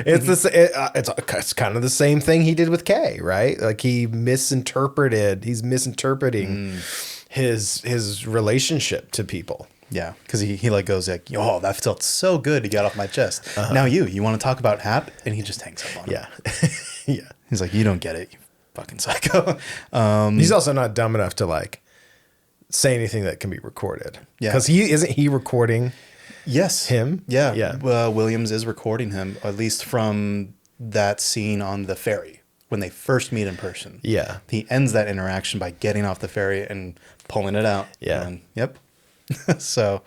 It's kind of the same thing he did with Kay, right? Like he's misinterpreting his relationship to people. Yeah, because he like goes like, oh, that felt so good to get off my chest. Now you want to talk about Hap? And he just hangs up on him. Yeah. Yeah. He's like, you don't get it, you fucking psycho. He's also not dumb enough to like say anything that can be recorded. Yeah. Because isn't he recording Yes. him? Yeah. Yeah. Williams is recording him, at least from that scene on the ferry when they first meet in person. Yeah. He ends that interaction by getting off the ferry and pulling it out. Yeah. And, yep. So,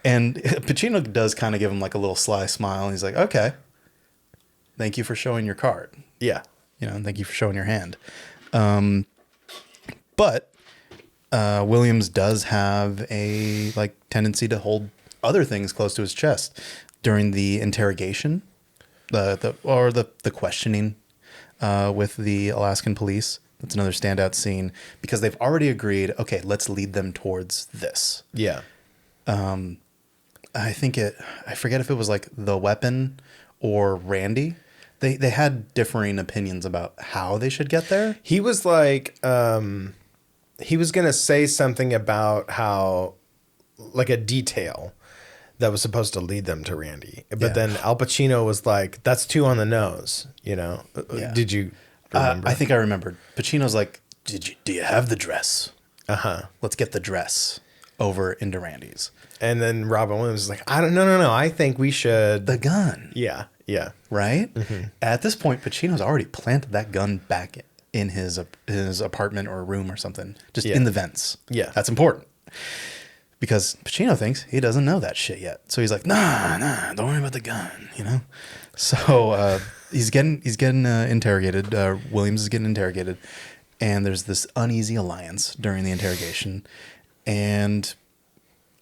and Pacino does kind of give him like a little sly smile. He's like, okay, thank you for showing your card. Yeah. You know, and thank you for showing your hand. But Williams does have a like tendency to hold other things close to his chest during the interrogation, the questioning with the Alaskan police. That's another standout scene because they've already agreed, okay, let's lead them towards this. Yeah. I forget if it was like the weapon or Randy. They had differing opinions about how they should get there. He was like, he was going to say something about how, like a detail that was supposed to lead them to Randy. But then Al Pacino was like, that's too on the nose, you know? Yeah. Did you remember? I think I remembered. Pacino's like, do you have the dress? Uh-huh. Let's get the dress over into Randy's. And then Robin Williams is like, no. I think we should. The gun. Yeah. Yeah. Right? Mm-hmm. At this point, Pacino's already planted that gun back in his apartment or room or something, just in the vents. Yeah. That's important. Because Pacino thinks he doesn't know that shit yet. So he's like, nah, don't worry about the gun, you know? So he's getting interrogated. Williams is getting interrogated. And there's this uneasy alliance during the interrogation. And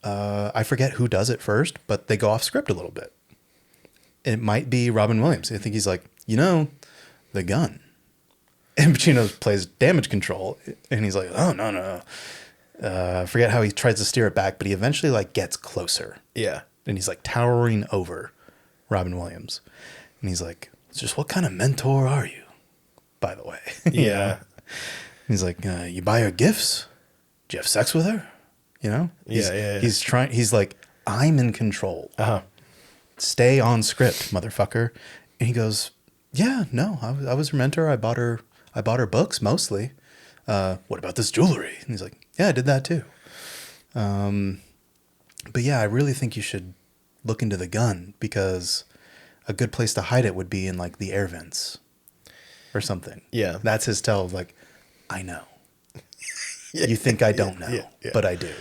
I forget who does it first, but they go off script a little bit. It might be Robin Williams. I think he's like, the gun. And Pacino plays damage control. And he's like, oh, no. Forget how he tries to steer it back, but he eventually like gets closer. Yeah. And he's like towering over Robin Williams. And he's like, it's just, what kind of mentor are you, by the way? Yeah. He's like, you buy her gifts? Do you have sex with her? You know? Yeah. He's like, I'm in control. Uh-huh. Stay on script, motherfucker. And he goes, yeah, no, I was her mentor. I bought her books mostly. What about this jewelry? And he's like, yeah, I did that too. But yeah, I really think you should look into the gun because a good place to hide it would be in like the air vents or something. Yeah. That's his tell of like, I know. You think I don't know, but I do.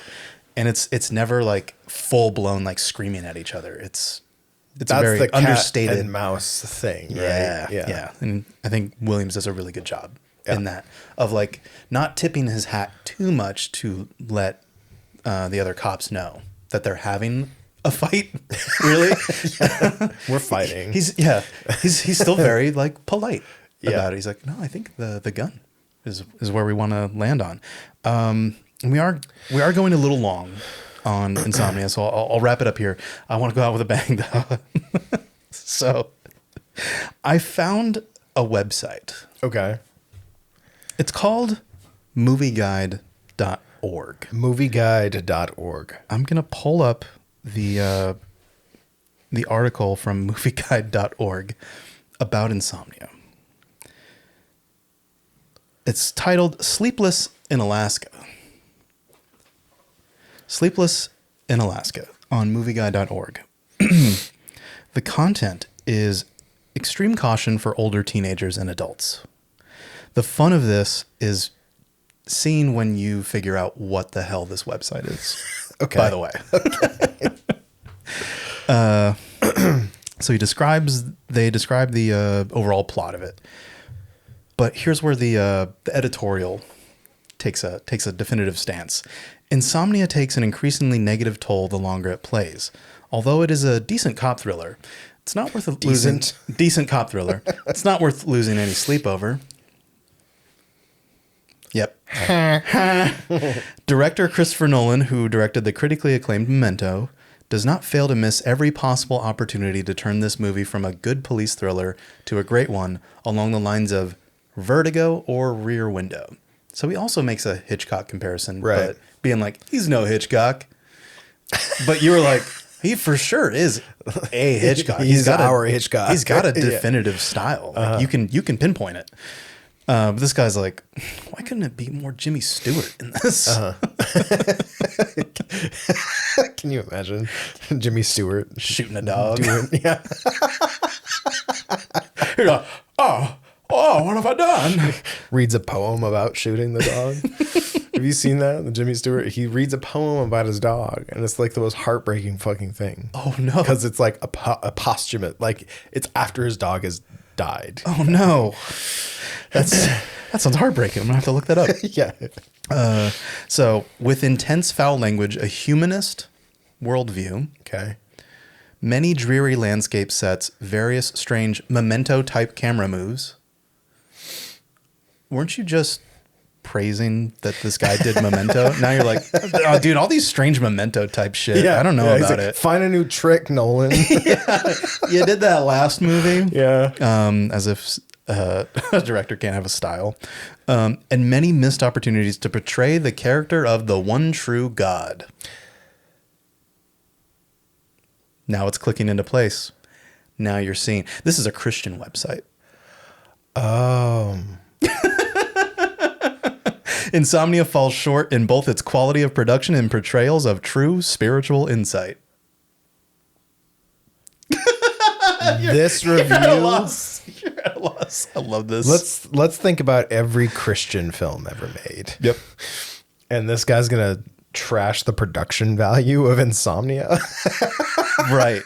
And it's never like full blown like screaming at each other. It's That's a very the cat understated and mouse thing, right? Yeah. And I think Williams does a really good job in that of like not tipping his hat too much to let the other cops know that they're having a fight. Really, We're fighting. He's still very like polite about it. He's like, no, I think the gun is where we want to land on. And we are going a little long on Insomnia, so I'll wrap it up here. I want to go out with a bang though. So I found a website. Okay. It's called movieguide.org. Movieguide.org. I'm going to pull up the article from movieguide.org about Insomnia. It's titled Sleepless in Alaska. Sleepless in Alaska on movieguide.org. The content is extreme caution for older teenagers and adults. The fun of this is seeing when you figure out what the hell this website is. Okay. By the way. So they describe the overall plot of it. But here's where the editorial takes a definitive stance. Insomnia takes an increasingly negative toll the longer it plays. Although it is a decent cop thriller, it's not worth losing. Decent cop thriller. It's not worth losing any sleep over. Yep. Director Christopher Nolan, who directed the critically acclaimed Memento, does not fail to miss every possible opportunity to turn this movie from a good police thriller to a great one along the lines of Vertigo or Rear Window. So he also makes a Hitchcock comparison, Right. but being like, he's no Hitchcock. But you were like, he for sure is a Hitchcock. He's got our Hitchcock. He's got a Yeah. definitive style. Like you can pinpoint it. But this guy's like, why couldn't it be more Jimmy Stewart in this? Can you imagine Jimmy Stewart Shooting a dog. Yeah. You're like, oh, what have I done? Reads a poem about shooting the dog. Have you seen that? The Jimmy Stewart, he reads a poem about his dog, and it's like the most heartbreaking fucking thing. Oh no. Because it's like a posthumous, like it's after his dog has died. Oh no. That sounds heartbreaking. I'm gonna have to look that up. Yeah. So with intense foul language, a humanist worldview, Okay. many dreary landscape sets, various strange memento type camera moves. Weren't you just praising that this guy did Memento? Now you're like, oh, dude, all these strange Memento type shit. Yeah. I don't know he's about like, it. Find a new trick, Nolan. You did that last movie. Yeah. As if a director can't have a style. And many missed opportunities to portray the character of the one true God. Now it's clicking into place. Now you're seeing. This is a Christian website. Oh. Insomnia falls short in both its quality of production and portrayals of true spiritual insight. This You're at a review. loss. You're at a loss. I love this. Let's think about every Christian film ever made. Yep. And this guy's gonna trash the production value of Insomnia. Right.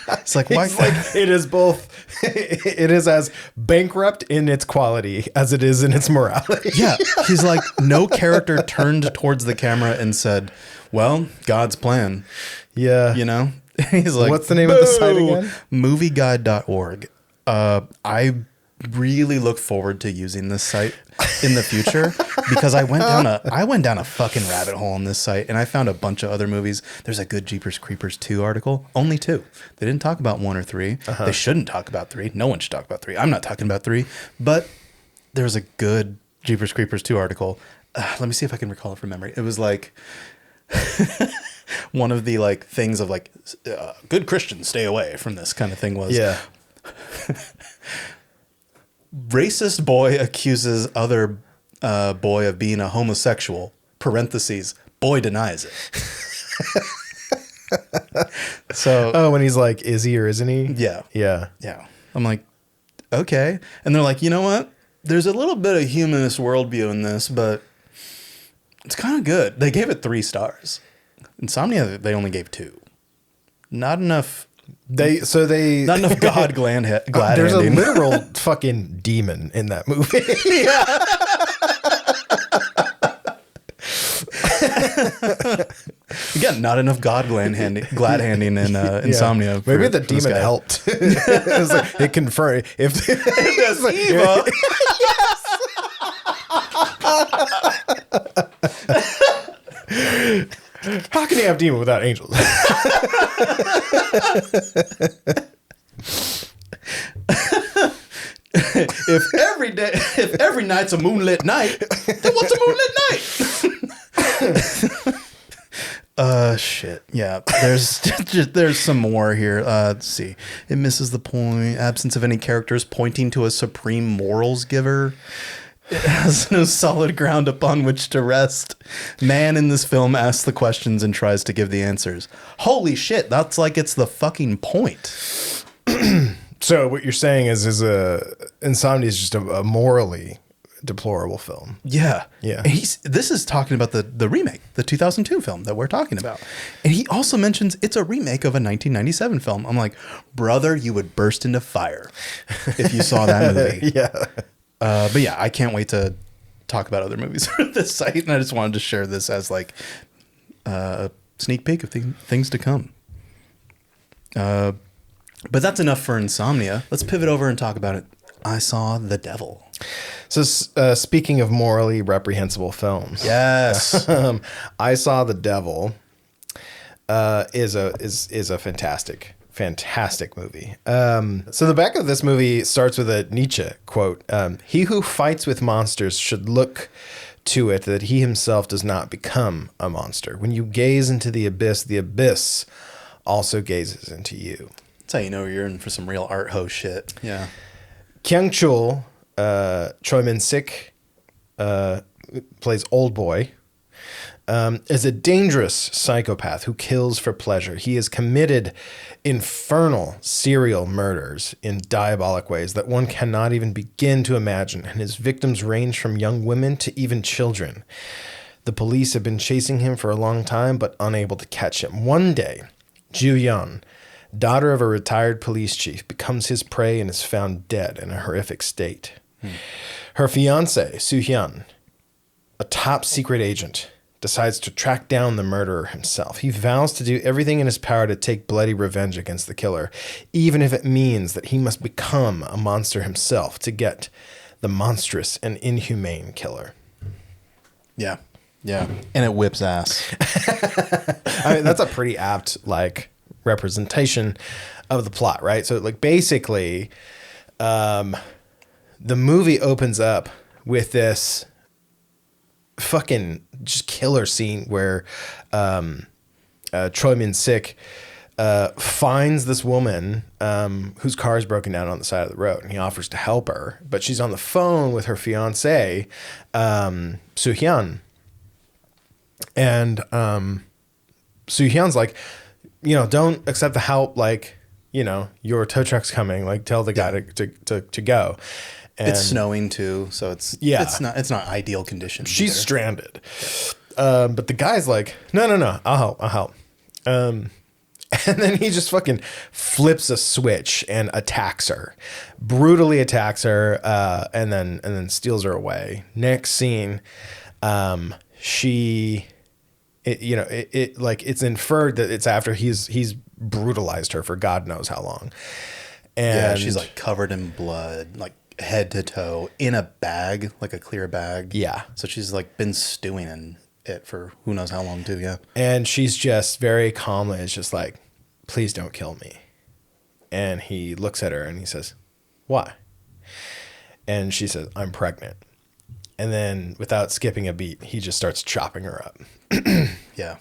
It's like, why? It's like it is both. It is as bankrupt in its quality as it is in its morality. Yeah. He's like, no character turned towards the camera and said, well, God's plan, Yeah. you know? He's like, What's the name of the site "Boo." again? Movieguide.org. I really look forward to using this site in the future because I went down a fucking rabbit hole on this site and I found a bunch of other movies. There's a good Jeepers Creepers 2 article, only 2. They didn't talk about 1 or 3. They shouldn't talk about 3. No one should talk about 3. I'm not talking about 3, but there's a good Jeepers Creepers 2 article. Let me see if I can recall it from memory. It was like one of the like things of like good Christians stay away from this kind of thing was Yeah. racist boy accuses other boy of being a homosexual, parentheses, boy denies it. So, Oh, when he's like, is he or isn't he? yeah. Yeah. Yeah. I'm like, okay. And they're like, you know what? There's a little bit of humanist worldview in this, but it's kind of good. They gave it 3 stars. Insomnia, they only gave 2. Not enough. Not enough God glad There's a handing. literal fucking demon in that movie. Again, not enough God glad handing in Insomnia. Maybe for the this demon guy. helped. It was like, it confirmed if That's evil. How can you have demon without angels? If every night's a moonlit night, then what's a moonlit night? Shit. Yeah. There's some more here. Let's see. It misses the point. Absence of any characters pointing to a supreme morals giver. It has no solid ground upon which to rest. Man in this film asks the questions and tries to give the answers. Holy shit. That's like it's the fucking point. So what you're saying is Insomnia is just a morally deplorable film. Yeah. Yeah. And this is talking about the remake, the 2002 film that we're talking about. And he also mentions it's a remake of a 1997 film. I'm like, brother, you would burst into fire if you saw that movie. Yeah. But yeah, I can't wait to talk about other movies on this site. And I just wanted to share this as like a sneak peek of things to come. But that's enough for Insomnia. Let's pivot over and talk about it. I Saw the Devil. So speaking of morally reprehensible films. Yes. I Saw the Devil is a fantastic movie. So the back of this movie starts with a Nietzsche quote: "He who fights with monsters should look to it that he himself does not become a monster. When you gaze into the abyss also gazes into you." That's how you know you're in for some real art ho shit. Yeah. Kyung Chul, Choi Min-sik, plays Old Boy, is a dangerous psychopath who kills for pleasure. He has committed infernal serial murders in diabolic ways that one cannot even begin to imagine, and his victims range from young women to even children. The police have been chasing him for a long time, but unable to catch him. One day, Ju Yeon, daughter of a retired police chief, becomes his prey and is found dead in a horrific state. Her fiancé, Soo Hyun, a top secret agent, decides to track down the murderer himself. He vows to do everything in his power to take bloody revenge against the killer, even if it means that he must become a monster himself to get the monstrous and inhumane killer. Yeah. Yeah. And it whips ass. I mean, that's a pretty apt, like, representation of the plot, right? So, like, basically, the movie opens up with this fucking just killer scene where Choi Min-sik finds this woman whose car is broken down on the side of the road, and he offers to help her, but she's on the phone with her fiance, Soo Hyun, and Soo Hyun's like, don't accept the help, like, your tow truck's coming, like, tell the guy to go. And it's snowing too, so it's not ideal conditions. She's either. stranded. But the guy's like, no, I'll help. And then he just fucking flips a switch and attacks her, brutally attacks her, and then steals her away. Next scene, it's inferred that it's after he's brutalized her for God knows how long. And she's like covered in blood, like head to toe, in a bag, like a clear bag. Yeah. So she's like been stewing in it for who knows how long too. Yeah. And she's just very calmly is just like, please don't kill me. And he looks at her and he says, why? And she says, I'm pregnant. And then without skipping a beat, he just starts chopping her up. Yeah.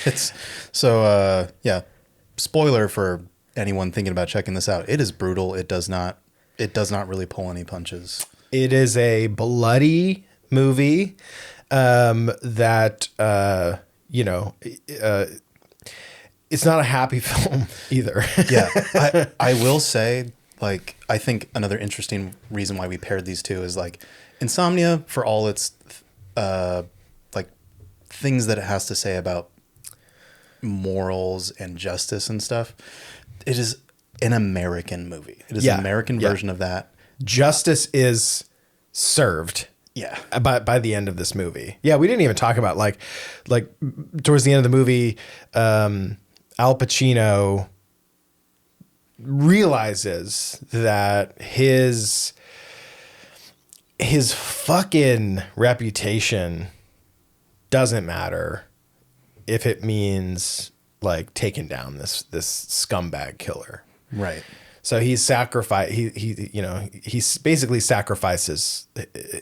It's so, spoiler for anyone thinking about checking this out. It is brutal. It does not really pull any punches. It is a bloody movie that it's not a happy film either. Yeah. I will say, like, I think another interesting reason why we paired these two is, like, Insomnia, for all its like things that it has to say about morals and justice and stuff, it is an American movie. It is an American version of that. Justice is served. Yeah. By the end of this movie. Yeah, we didn't even talk about like towards the end of the movie, Al Pacino realizes that his fucking reputation doesn't matter if it means like taking down this scumbag killer. Right. So he basically sacrifices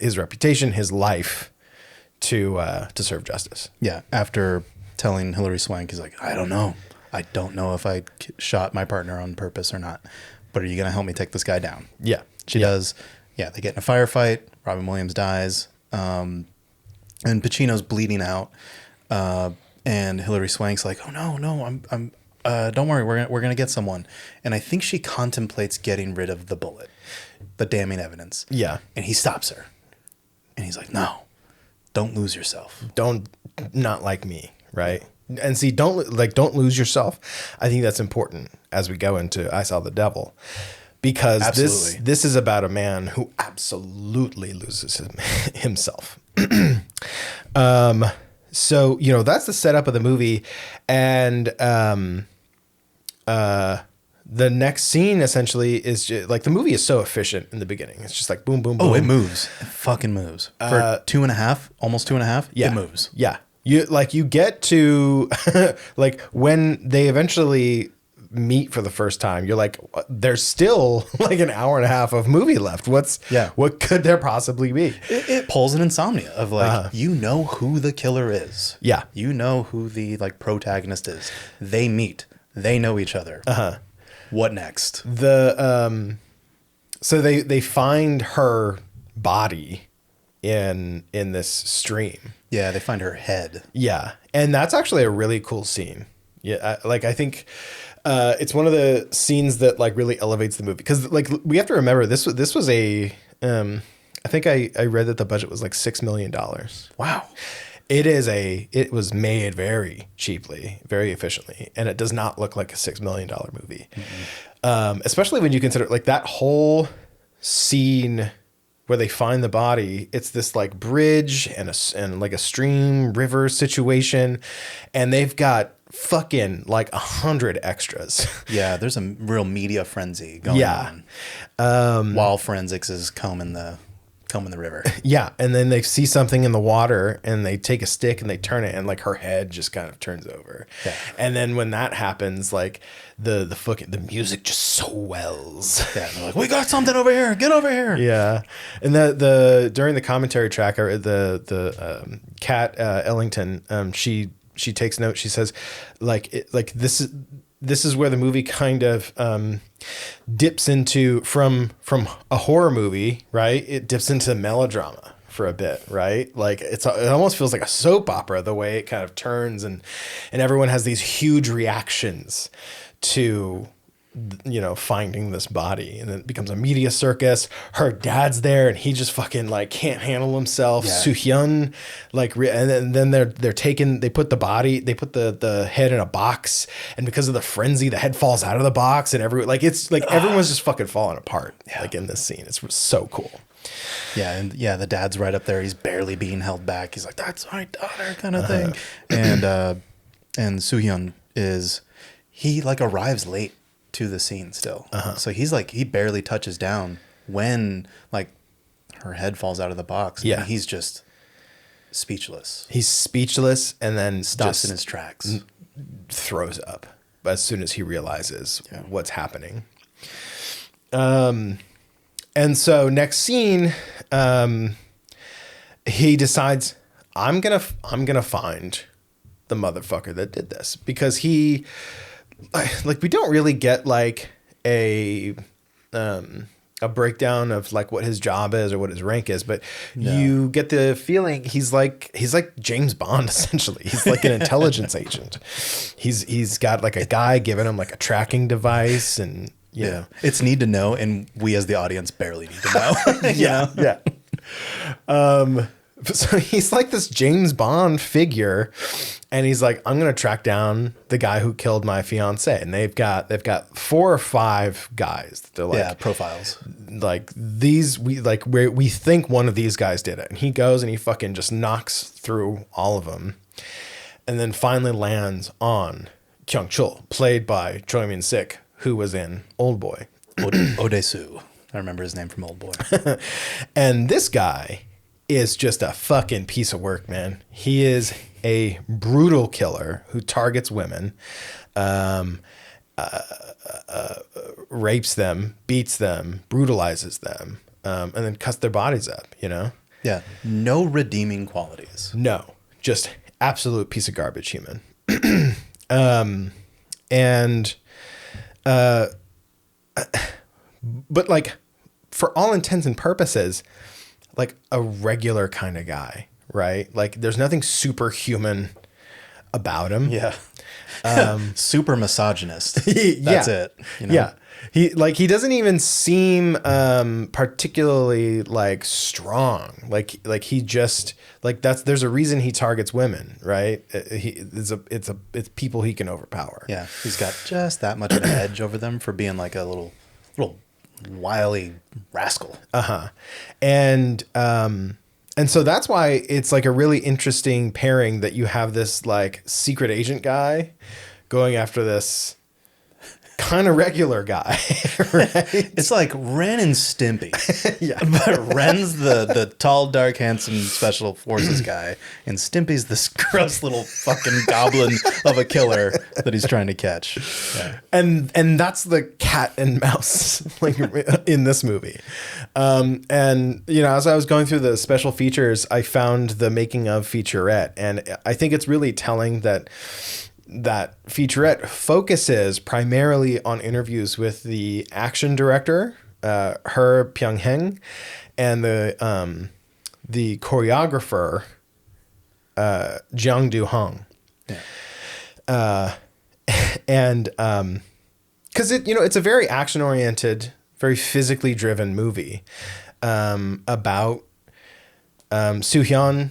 his reputation, his life to serve justice. Yeah. After telling Hilary Swank, he's like, I don't know if I shot my partner on purpose or not, but are you going to help me take this guy down? Yeah. She does. Yeah. They get in a firefight. Robin Williams dies. And Pacino's bleeding out. And Hilary Swank's like, oh no, I'm don't worry, we're gonna get someone. And I think she contemplates getting rid of the bullet, the damning evidence. Yeah. And he stops her. And he's like, no, don't lose yourself. Don't not like me, right? And see, don't lose yourself. I think that's important as we go into I Saw the Devil. Because this is about a man who absolutely loses himself. So, that's the setup of the movie. And the next scene essentially is just, like, the movie is so efficient in the beginning. It's just like boom, boom, boom. Oh, it moves. It fucking moves. For almost two and a half, yeah, it moves. Yeah. You get to like when they eventually meet for the first time, you're like, there's still like an hour and a half of movie left. What could there possibly be? It pulls an Insomnia of like, you know who the killer is. Yeah. You know who the like protagonist is. They meet. They know each other. What next? So they find her body in this stream. Yeah, they find her head. Yeah, and that's actually a really cool scene. Yeah, I think it's one of the scenes that like really elevates the movie, because like we have to remember this was a I think I read that the budget was like $6 million. Wow. It was made very cheaply, very efficiently, and it does not look like a $6 million movie. Especially when you consider like that whole scene where they find the body. It's this like bridge and like a stream river situation, and they've got fucking like 100 extras. Yeah, there's a real media frenzy going on. While forensics is combing the river. Yeah, and then they see something in the water and they take a stick and they turn it, and like her head just kind of turns over. Yeah. And then when that happens, like the music just swells. Yeah, and they're like, we got something over here. Get over here. Yeah, and the during the commentary track, the Kat Ellington, she takes note. She says, this is where the movie kind of dips into from a horror movie, right? It dips into melodrama for a bit, right? Like it almost feels like a soap opera, the way it kind of turns, and everyone has these huge reactions to, you know, finding this body, and then it becomes a media circus. Her dad's there and he just fucking like can't handle himself. Yeah. Soo-hyun, like, and then they put the head in a box, and because of the frenzy, the head falls out of the box, and everyone's just fucking falling apart. Yeah. Like in this scene, it's so cool. Yeah, and yeah, the dad's right up there. He's barely being held back. He's like, "That's my daughter," kind of thing. And Soo-hyun he like arrives late to the scene still. So he's like, he barely touches down when like her head falls out of the box. Yeah. And he's just speechless. He's speechless, and then Stops in his tracks. Throws up as soon as he realizes what's happening. And so next scene, he decides, I'm gonna find the motherfucker that did this, because we don't really get like a breakdown of like what his job is or what his rank is, but you get the feeling he's like James Bond essentially. He's like an intelligence agent. He's got like a guy giving him like a tracking device, and you know. It's need to know, and we as the audience barely need to know. Yeah. So he's like this James Bond figure, and he's like, I'm gonna track down the guy who killed my fiance. And they've got 4 or 5 guys that they're like, profiles. Like these, we think one of these guys did it. And he goes and he fucking just knocks through all of them, and then finally lands on Kyung Chul, played by Choi Min Sik, who was in Old Boy. Odesu. I remember his name from Old Boy. And this guy is just a fucking piece of work, man. He is a brutal killer who targets women, rapes them, beats them, brutalizes them, and then cuts their bodies up, you know? Yeah. No redeeming qualities. No, just absolute piece of garbage human. But like, for all intents and purposes, like a regular kind of guy, right? Like there's nothing superhuman about him. Yeah. Super misogynist. That's it. You know? Yeah. He doesn't even seem particularly like strong. Like he just like there's a reason he targets women, right? It's people he can overpower. Yeah. He's got just that much of an edge over them for being like a little wily rascal. And so that's why it's like a really interesting pairing that you have this like secret agent guy going after this kind of regular guy, right? It's like Ren and Stimpy. Yeah. But Ren's the tall, dark, handsome special forces guy, and Stimpy's this gross little fucking goblin of a killer that he's trying to catch. Yeah. And that's the cat and mouse like in this movie. And you know, as I was going through the special features, I found the making of featurette, and I think it's really telling that featurette focuses primarily on interviews with the action director, He Pyongheng, and the choreographer, Jiang Du-hong. Yeah. And because it's a very action oriented, very physically driven movie about Soo-hyun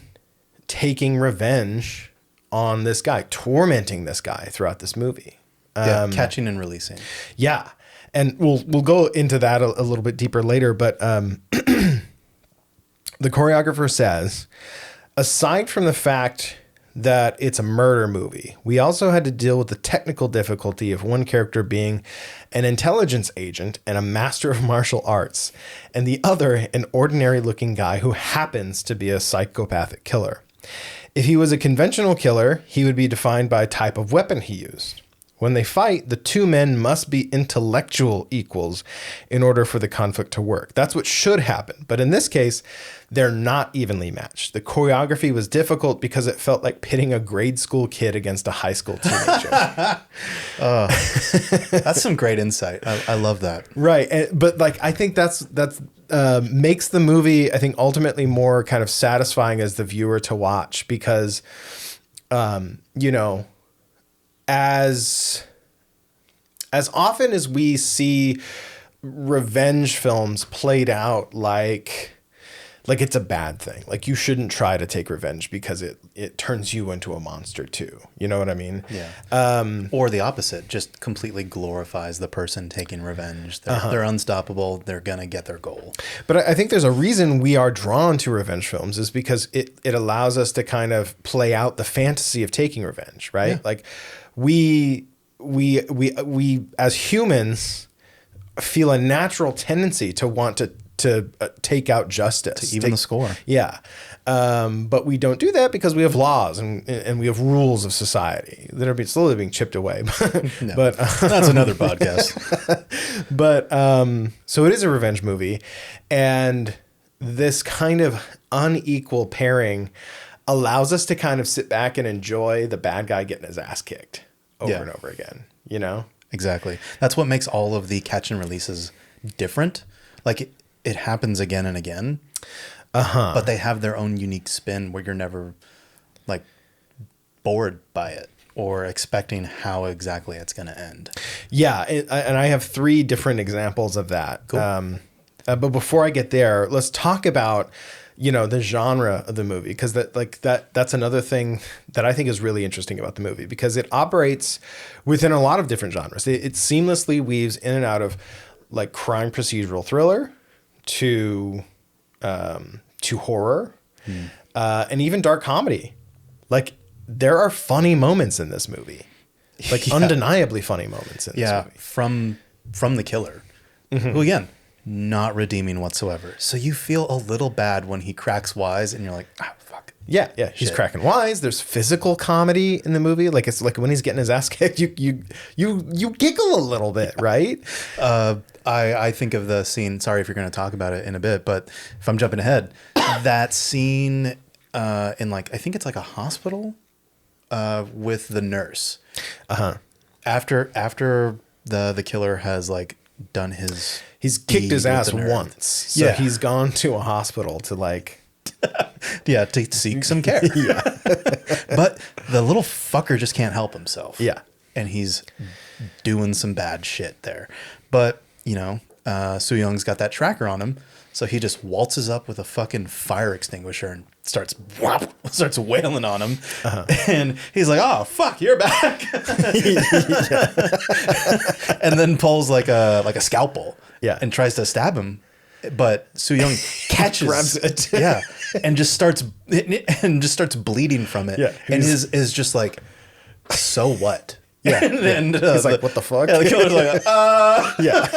taking revenge on this guy, tormenting this guy throughout this movie. Catching and releasing. Yeah. And we'll go into that a little bit deeper later, but the choreographer says, aside from the fact that it's a murder movie, we also had to deal with the technical difficulty of one character being an intelligence agent and a master of martial arts, and the other an ordinary looking guy who happens to be a psychopathic killer. If he was a conventional killer, he would be defined by type of weapon he used. When they fight, the two men must be intellectual equals in order for the conflict to work. That's what should happen. But in this case, they're not evenly matched. The choreography was difficult because it felt like pitting a grade school kid against a high school teenager. That's some great insight. I love that. Right. But like, I think that's makes the movie, I think, ultimately more kind of satisfying as the viewer to watch because, as often as we see revenge films played out like it's a bad thing. Like you shouldn't try to take revenge because it turns you into a monster too. You know what I mean? Yeah. Or the opposite, just completely glorifies the person taking revenge. They're unstoppable. They're going to get their goal. But I think there's a reason we are drawn to revenge films is because it allows us to kind of play out the fantasy of taking revenge, right? Yeah. Like we as humans feel a natural tendency to want to take out justice. To even the score. Yeah. But we don't do that because we have laws and we have rules of society that are slowly being chipped away. No, but that's another podcast. But so it is a revenge movie. And this kind of unequal pairing allows us to kind of sit back and enjoy the bad guy getting his ass kicked over and over again, you know? Exactly. That's what makes all of the catch and releases different. Like it happens again and again, but they have their own unique spin where you're never like bored by it or expecting how exactly it's going to end. Yeah. And I have 3 different examples of that. Cool. But before I get there, let's talk about, the genre of the movie, because that's another thing that I think is really interesting about the movie, because it operates within a lot of different genres. It seamlessly weaves in and out of like crime procedural thriller to horror, and even dark comedy. Like there are funny moments in this movie, like undeniably funny moments in this movie. From the killer, who again, not redeeming whatsoever. So you feel a little bad when he cracks wise and you're like, ah, fuck. Yeah. He's cracking wise. There's physical comedy in the movie. Like it's like when he's getting his ass kicked, you giggle a little bit, right? I think of the scene, sorry if you're going to talk about it in a bit, but if I'm jumping ahead, that scene in like, I think it's like a hospital with the nurse. After the killer has like done he's kicked his ass once. So he's gone to a hospital to like to seek some care. But the little fucker just can't help himself. Yeah. And he's doing some bad shit there. But, Soo-young's got that tracker on him, so he just waltzes up with a fucking fire extinguisher and starts wailing on him. And he's like, "Oh, fuck, you're back." And then pulls like a scalpel and tries to stab him. But Soo-young catches, grabs it, and just starts bleeding from it, and is just like, so what? Yeah. And he's like, what the fuck? Yeah, the killer's like, Yeah.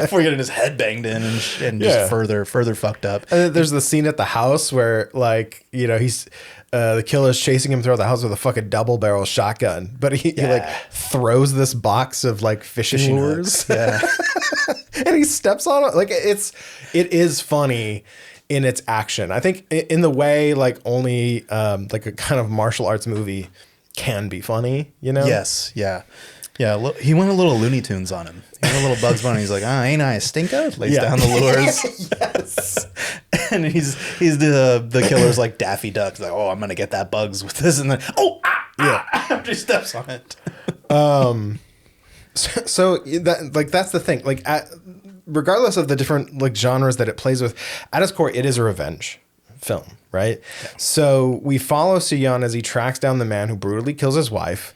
before getting his head banged in and just further fucked up. And then there's the scene at the house where, like, you know, he's the killer's chasing him throughout the house with a fucking double barrel shotgun, but he like throws this box of like fishing lures. Yeah. And he steps on it. Like, it is funny in its action. I think in the way like only like a kind of martial arts movie can be funny, you know? Yes. Yeah. Yeah. He went a little Looney Tunes on him. He went a little Bugs Bunny. He's like, ain't I a stinker? Lays down the lures. Yes. And he's the killer's like Daffy Duck. He's like, I'm going to get that bugs with this. And then, after he steps on it. So that's the thing. Like, regardless of the different like genres that it plays with, at its core, it is a revenge film, right? Yeah. So we follow Soo-yeon as he tracks down the man who brutally kills his wife.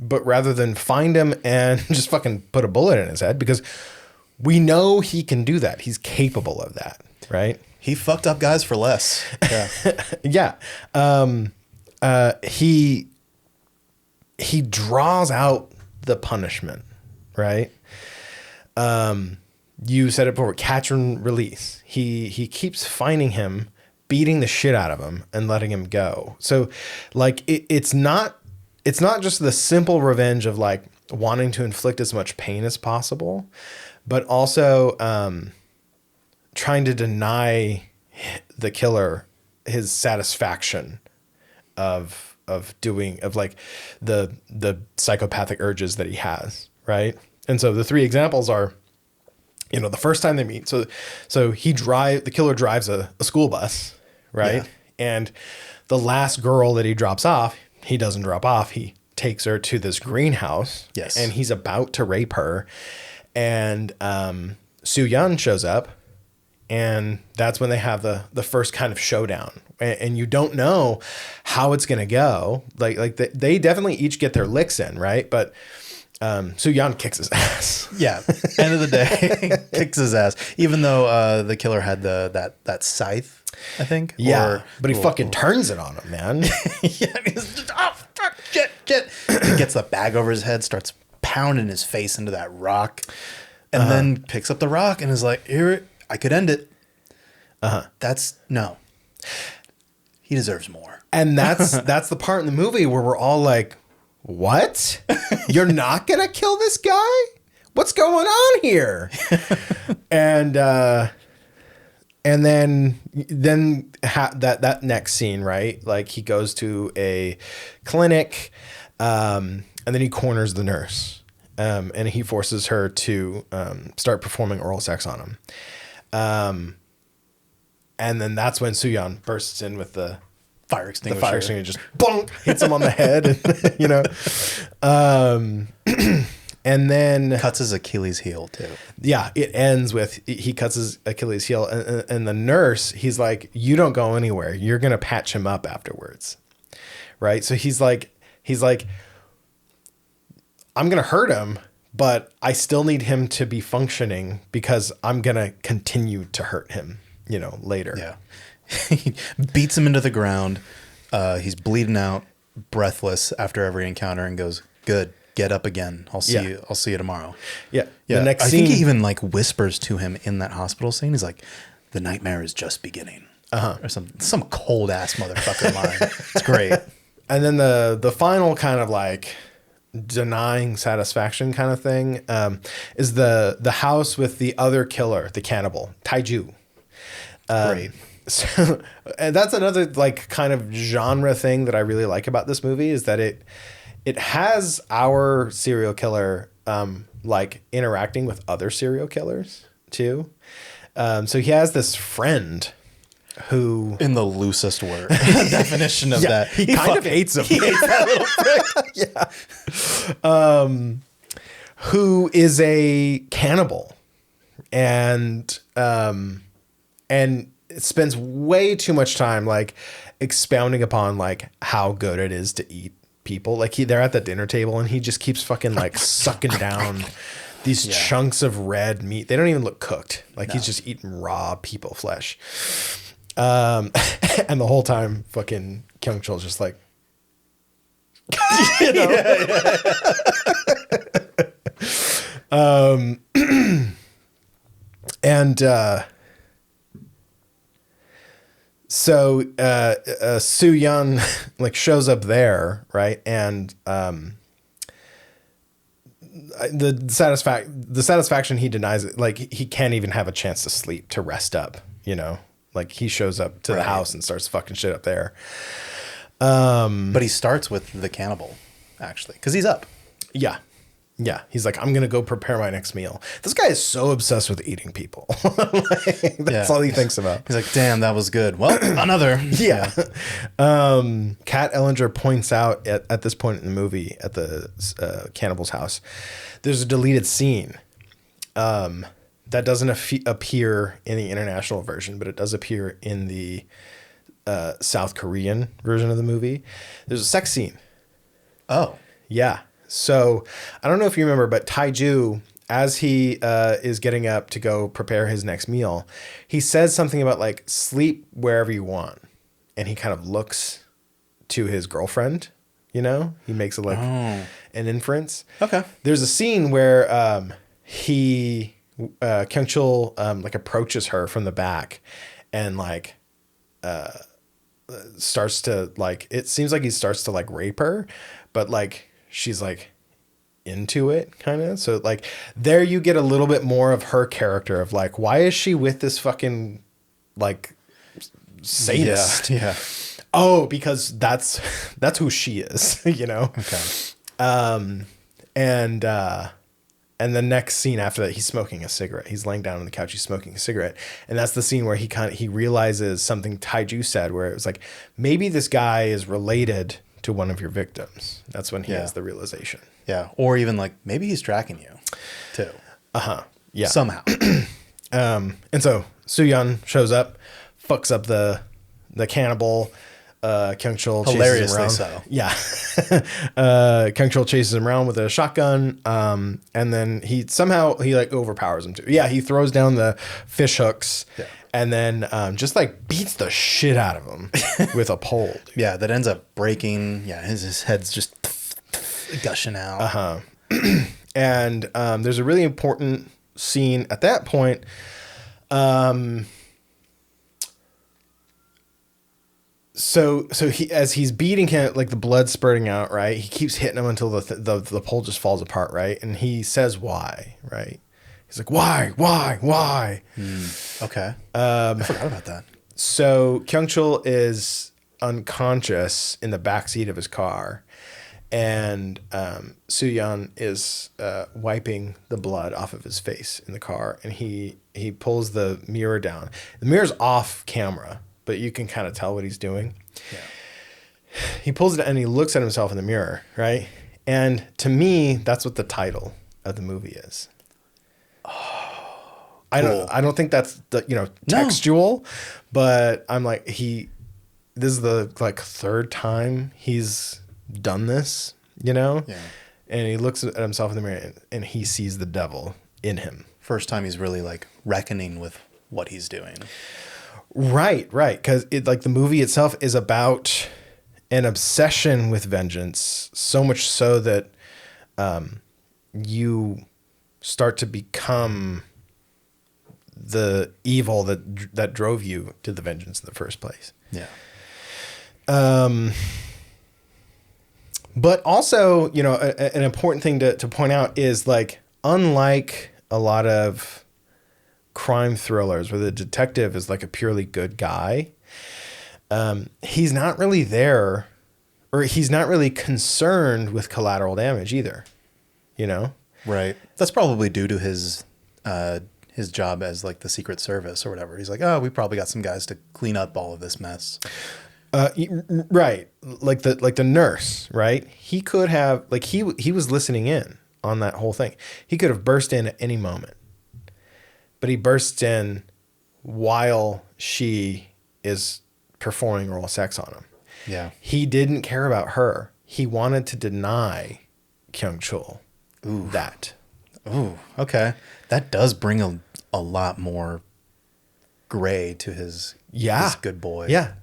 But rather than find him and just fucking put a bullet in his head, because we know he can do that. He's capable of that, right? He fucked up guys for less. Yeah. Yeah. He draws out the punishment, right? You said it before, catch and release. He keeps finding him, beating the shit out of him and letting him go. So like it's not just the simple revenge of like wanting to inflict as much pain as possible, but also trying to deny the killer his satisfaction of like the psychopathic urges that he has, right? And so the three examples are, you know, the first time they meet. So the killer drives a school bus, right? Yeah. And the last girl that he drops off, he doesn't drop off. He takes her to this greenhouse. Yes. And he's about to rape her. And Soo-yeon shows up. And that's when they have the first kind of showdown. And you don't know how it's going to go. Like they definitely each get their licks in, right? But Soo-yeon kicks his ass. Yeah. End of the day, kicks his ass. Even though the killer had that scythe, I think. Yeah. But he fucking turns it on him, man. Yeah. He's just, fuck, shit. He gets the bag over his head, starts pounding his face into that rock, and then picks up the rock and is like, here, I could end it. No. He deserves more. And that's the part in the movie where we're all like, what? You're not going to kill this guy? What's going on here? And then that next scene, right? Like he goes to a clinic, and then he corners the nurse, and he forces her to start performing oral sex on him. And then that's when Soo-yeon bursts in with the fire extinguisher. The fire extinguisher just bonk, hits him on the head, and, you know. And then cuts his Achilles heel too. Yeah, it ends with he cuts his Achilles heel, and the nurse, he's like, "You don't go anywhere. You're gonna patch him up afterwards." Right? So he's like, I'm gonna hurt him, but I still need him to be functioning because I'm gonna continue to hurt him, you know, later. Yeah. He beats him into the ground. He's bleeding out, breathless after every encounter, and goes, "Good, get up again. I'll see you. I'll see you tomorrow." Yeah. Yeah. The next I scene, think he even like whispers to him in that hospital scene. He's like, "The nightmare is just beginning." Or some cold ass motherfucker line. It's great. And then the final kind of like denying satisfaction kind of thing is the house with the other killer, the cannibal, Taiju. Great. So, and that's another like kind of genre thing that I really like about this movie is that it has our serial killer like interacting with other serial killers too. So he has this friend who, in the loosest word definition of that, he kind of hates him. He hates that little prick. Yeah. Who is a cannibal and spends way too much time like expounding upon like how good it is to eat people. Like they're at the dinner table and he just keeps fucking like sucking down these chunks of red meat. They don't even look cooked. Like he's just eating raw people flesh. And the whole time fucking Kyung Chul's just like, You know? And so Soo Yun like shows up there, right? And the satisfaction he denies it, like he can't even have a chance to sleep, to rest up, you know? Like he shows up to the house and starts fucking shit up there. But he starts with the cannibal, actually, because he's up. Yeah. Yeah. He's like, I'm going to go prepare my next meal. This guy is so obsessed with eating people. Like, that's all he thinks about. He's like, damn, that was good. Well, another. Yeah. Kat Ellinger points out at this point in the movie at the cannibal's house, there's a deleted scene that doesn't appear in the international version, but it does appear in the South Korean version of the movie. There's a sex scene. Oh. Yeah. So I don't know if you remember, but Taiju, as he is getting up to go prepare his next meal, he says something about like sleep wherever you want. And he kind of looks to his girlfriend, you know, he makes it like an inference. Okay. There's a scene where Kyung-chul like approaches her from the back and like starts to like, it seems like he starts to like rape her, but like she's like into it kind of. So like there you get a little bit more of her character of like, why is she with this fucking like sadist? Yeah. Oh, because that's who she is, you know? Okay. And the next scene after that, he's smoking a cigarette. He's laying down on the couch. He's smoking a cigarette. And that's the scene where he realizes something Taiju said, where it was like, maybe this guy is related to one of your victims. That's when he has the realization. Yeah. Or even like, maybe he's tracking you too. Uh-huh. Yeah. Somehow. And so Soo Yun shows up, fucks up the cannibal. Kyung-chul chases him around. So. Yeah. Kyung-chul chases him around with a shotgun. And then he like overpowers him too. Yeah. He throws down the fish hooks and then just like beats the shit out of him with a pole. Dude. Yeah. That ends up breaking. Yeah. His head's just gushing out. Uh-huh. And there's a really important scene at that point. So he, as he's beating him, like the blood spurting out, right? He keeps hitting him until the pole just falls apart, right? And he says, "Why?" Right? He's like, "Why? Okay. I forgot about that. So Kyung-chul is unconscious in the backseat of his car, and Soo Yun is wiping the blood off of his face in the car, and he pulls the mirror down. The mirror's off camera, but you can kind of tell what he's doing. Yeah. He pulls it and he looks at himself in the mirror, right? And to me, that's what the title of the movie is. Oh, cool. I don't think that's the, textual, but I'm like, this is the like third time he's done this, you know? Yeah. And he looks at himself in the mirror and he sees the devil in him. First time he's really like reckoning with what he's doing. Right. Because like the movie itself is about an obsession with vengeance, so much so that you start to become the evil that drove you to the vengeance in the first place. Yeah. But also, an important thing to point out is like, unlike a lot of crime thrillers where the detective is like a purely good guy, he's not really there, or he's not really concerned with collateral damage either, Right. That's probably due to his job as like the Secret Service or whatever. He's like, oh, we probably got some guys to clean up all of this mess. Right. Like the nurse, right? He could have, like, he was listening in on that whole thing. He could have burst in at any moment. But he bursts in while she is performing oral sex on him. Yeah. He didn't care about her. He wanted to deny Kyung-chul that. Ooh, okay. That does bring a lot more gray to his good boy. Yeah.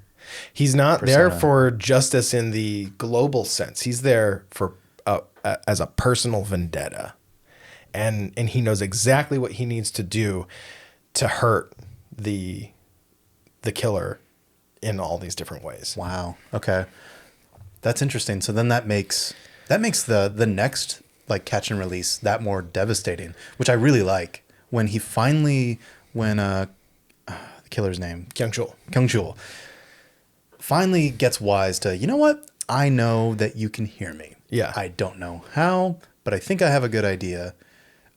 He's not there persona. for justice in the global sense. He's there for as a personal vendetta, and he knows exactly what he needs to do to hurt the killer in all these different ways. Wow. Okay. That's interesting. So then that makes the next like catch and release that more devastating, which I really like. When the killer's name, Kyung-chul finally gets wise to, you know what? I know that you can hear me. Yeah. I don't know how, but I think I have a good idea.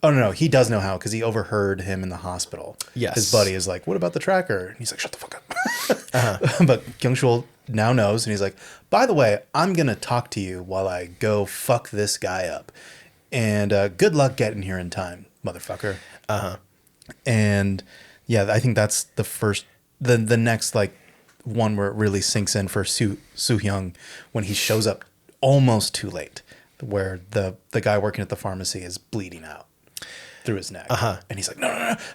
Oh, no, he does know how because he overheard him in the hospital. Yes. His buddy is like, what about the tracker? And he's like, shut the fuck up. But Kyung-chul now knows, and he's like, by the way, I'm going to talk to you while I go fuck this guy up. And good luck getting here in time, motherfucker. And yeah, I think that's the first, the next like one where it really sinks in for Soo-hyung when he shows up almost too late, where the guy working at the pharmacy is bleeding out through his neck. And he's like,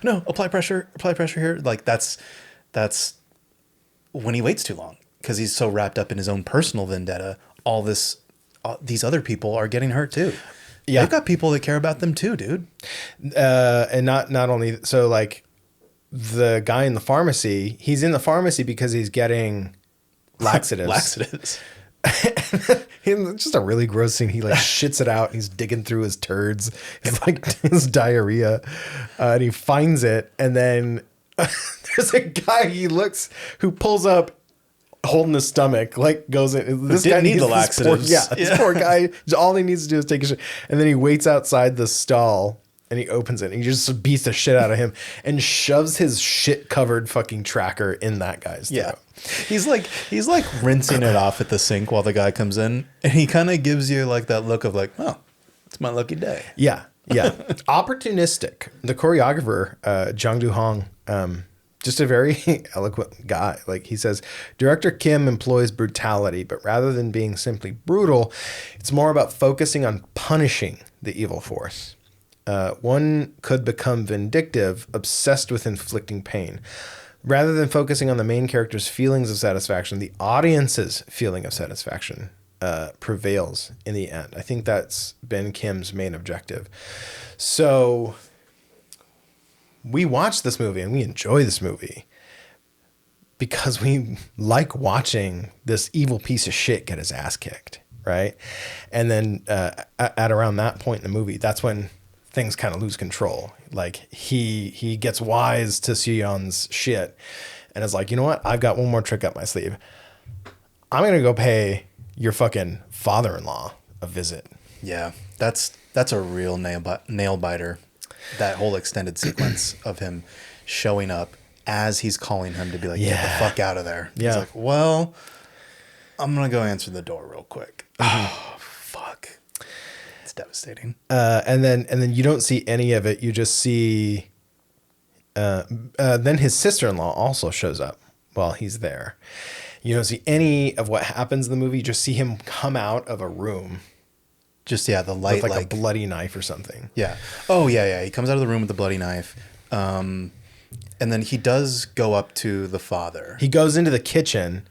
no, apply pressure here. Like that's when he waits too long because he's so wrapped up in his own personal vendetta. These other people are getting hurt too. Yeah. They've got people that care about them too, dude. And not only so, like the guy in the pharmacy, he's in the pharmacy because he's getting laxatives. It's just a really gross scene. He like shits it out. He's digging through his turds. He's like his diarrhea, and he finds it. And then there's a guy who pulls up holding his stomach, like goes in. This guy needs the laxatives. This poor guy. All he needs to do is take a shit. And then he waits outside the stall. And he opens it and he just beats the shit out of him and shoves his shit covered fucking tracker in that guy's throat. Yeah. He's like rinsing it off at the sink while the guy comes in. And he kind of gives you like that look of like, oh, it's my lucky day. Yeah. Yeah. Opportunistic. The choreographer, Jung Do-hong, just a very eloquent guy. Like he says, Director Kim employs brutality, but rather than being simply brutal, it's more about focusing on punishing the evil force. One could become vindictive, obsessed with inflicting pain. Rather than focusing on the main character's feelings of satisfaction, the audience's feeling of satisfaction prevails in the end. I think that's been Kim's main objective. So we watch this movie and we enjoy this movie because we like watching this evil piece of shit get his ass kicked, right? And then at around that point in the movie, that's when things kind of lose control. Like he gets wise to Soo-hyung's shit and is like, you know what? I've got one more trick up my sleeve. I'm going to go pay your fucking father-in-law a visit. Yeah. That's a real nail biter. That whole extended sequence of him showing up as he's calling him to be like, get the fuck out of there. Yeah. He's like, well, I'm going to go answer the door real quick. Oh, fuck. Devastating. And then you don't see any of it. You just see then his sister-in-law also shows up while he's there. You don't see any of what happens in the movie. You just see him come out of a room. Just the light with like a bloody knife or something. Yeah. Oh yeah. He comes out of the room with the bloody knife. And then he does go up to the father. He goes into the kitchen,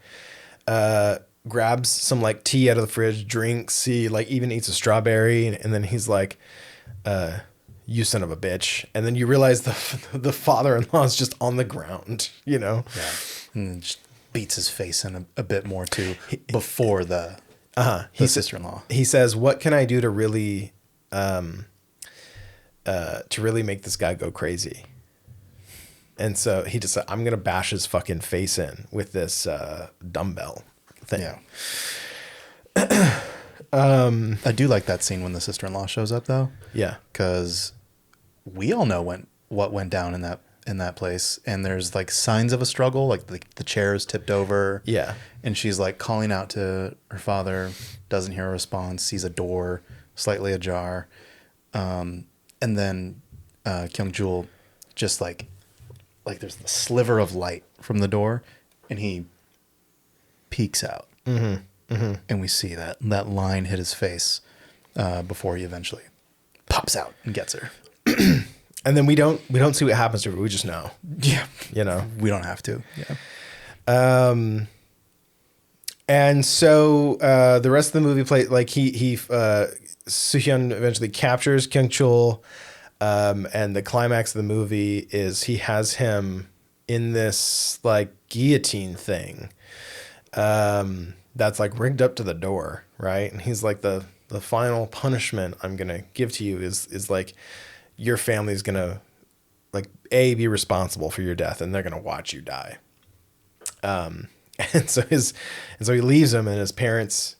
grabs some like tea out of the fridge, drinks, he like even eats a strawberry, and then he's like, you son of a bitch. And then you realize the father-in-law is just on the ground, you know? Yeah. And just beats his face in a bit more too before the sister-in-law. He says, what can I do to really make this guy go crazy? And so he just said, I'm going to bash his fucking face in with this dumbbell thing. Yeah. I do like that scene when the sister-in-law shows up though. Yeah. Because we all know what went down in that place, and there's like signs of a struggle, like the chair is tipped over. Yeah. And she's like calling out to her father, doesn't hear a response, sees a door slightly ajar. And then Kyung-chul just like there's the sliver of light from the door, and he peeks out. Mm-hmm. Mm-hmm. And we see that line hit his face before he eventually pops out and gets her. And then we don't see what happens to her. We just know. Yeah. You know, we don't have to. Yeah. And so the rest of the movie play like he Soo-hyun eventually captures Kyung Chul, and the climax of the movie is he has him in this like guillotine thing that's like rigged up to the door, right? And he's like the final punishment I'm gonna give to you is like your family's gonna like be responsible for your death, and they're gonna watch you die. And so he leaves him, and his parents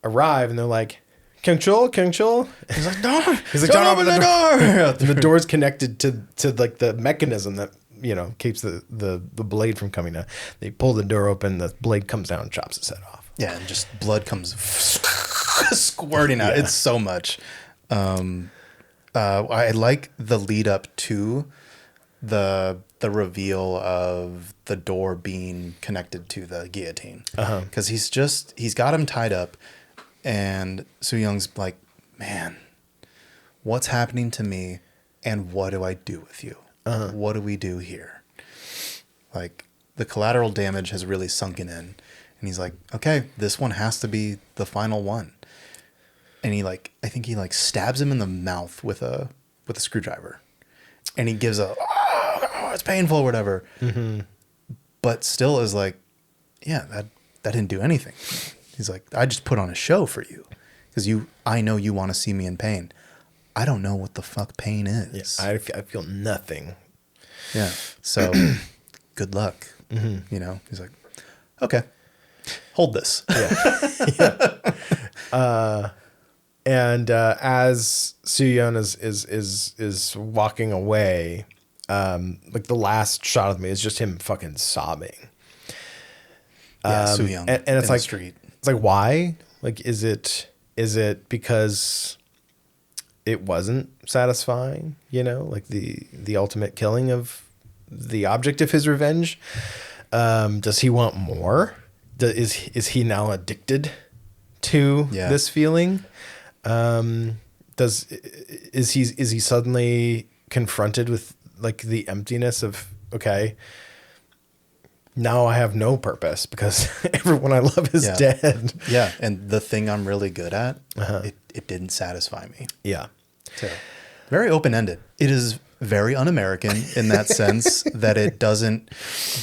arrive, and they're like, Kyung Chul. He's like, no. He's like, don't open the door. And the door's connected to like the mechanism that, you know, keeps the blade from coming down. They pull the door open, the blade comes down and chops his head off. Yeah, and just blood comes squirting out. Yeah. It's so much. I like the lead up to the reveal of the door being connected to the guillotine. Because he's got him tied up, and Soo-young's like, man, what's happening to me, and what do I do with you? What do we do here? Like, the collateral damage has really sunken in, and he's like, okay, this one has to be the final one. And I think he stabs him in the mouth with a screwdriver, and he gives oh, it's painful or whatever. Mm-hmm. But still is like, yeah, that didn't do anything. He's like, I just put on a show for you because I know you want to see me in pain. I don't know what the fuck pain is. Yeah, I feel nothing. Yeah. So good luck. Mm-hmm. You know, he's like, okay, hold this. Yeah. And as Soo-yeon is walking away, like the last shot of me is just him fucking sobbing. Yeah, Soo-yeon. And it's like, street. It's like, why? Like, is it because it wasn't satisfying? You know, like the ultimate killing of the object of his revenge. Does he want more? Is he now addicted to this feeling? Is he suddenly confronted with like the emptiness of, okay, now I have no purpose because everyone I love is dead. Yeah. And the thing I'm really good at, it didn't satisfy me. Yeah. So very open-ended. It is very un-American in that sense that it doesn't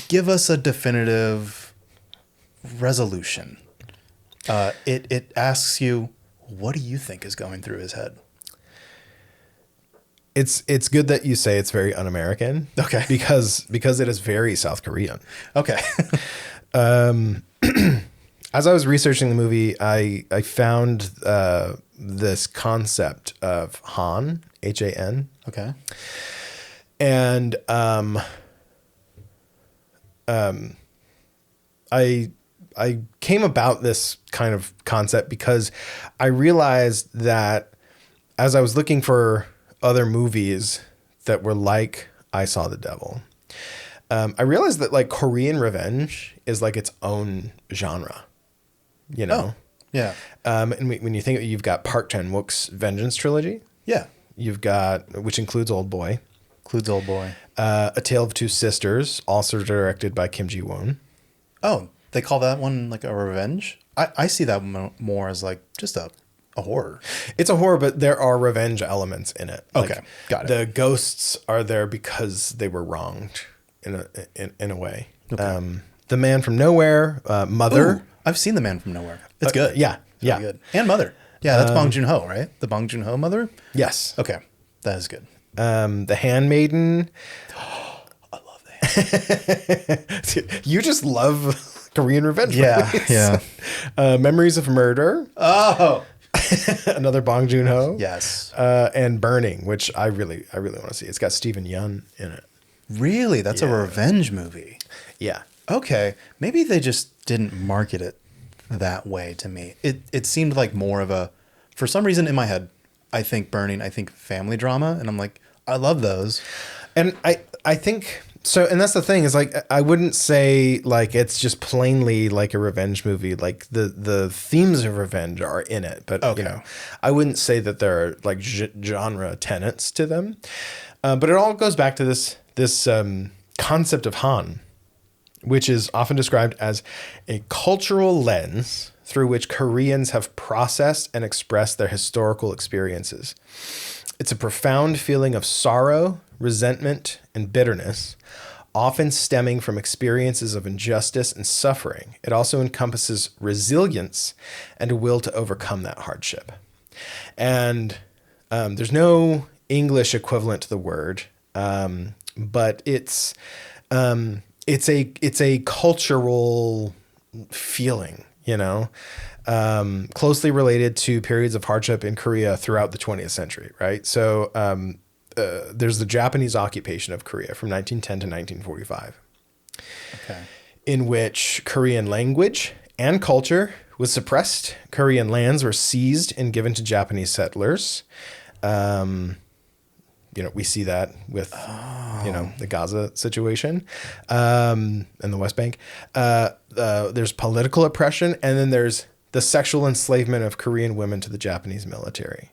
give us a definitive resolution. It asks you, what do you think is going through his head? It's good that you say it's very un-American. Okay. Because it is very South Korean. Okay. As I was researching the movie, I found this concept of Han, H-A-N. Okay. And I came about this kind of concept because I realized that as I was looking for other movies that were like I Saw the Devil, I realized that like Korean revenge is like its own genre, you know? Oh, yeah. And when you think you've got Park Chan-wook's Vengeance trilogy. Yeah. You've got, which includes Old Boy. A Tale of Two Sisters, also directed by Kim Ji-won. Oh, they call that one like a revenge? I see that more as like just a horror. It's a horror, but there are revenge elements in it. Okay, got it. The ghosts are there because they were wronged in a way. Okay. The Man from Nowhere, Mother. Ooh, I've seen The Man from Nowhere. It's good. Yeah, really good. And Mother. Yeah, that's Bong Joon-ho, right? The Bong Joon-ho Mother? Yes. Okay, that is good. The Handmaiden. I love The Handmaiden. You just love Korean revenge movies. Yeah. Memories of Murder. Oh. Another Bong Joon-ho. Yes. And Burning, which I really want to see. It's got Stephen Yeun in it. Really? That's a revenge movie. Yeah. Okay. Maybe they just didn't market it that way to me. It seemed like more of a, for some reason in my head, I think Burning, I think family drama, and I'm like, I love those. And I think so, and that's the thing is like I wouldn't say like it's just plainly like a revenge movie. Like the themes of revenge are in it, but you know, I wouldn't say that there are like genre tenets to them. But it all goes back to this concept of Han, which is often described as a cultural lens through which Koreans have processed and expressed their historical experiences. It's a profound feeling of sorrow, resentment, and bitterness, often stemming from experiences of injustice and suffering. It also encompasses resilience and a will to overcome that hardship. And there's no English equivalent to the word, but it's a cultural feeling, you know, closely related to periods of hardship in Korea throughout the 20th century, right? So there's the Japanese occupation of Korea from 1910 to 1945, in which Korean language and culture was suppressed. Korean lands were seized and given to Japanese settlers. We see that with, the Gaza situation and the West Bank. There's political oppression, and then there's the sexual enslavement of Korean women to the Japanese military.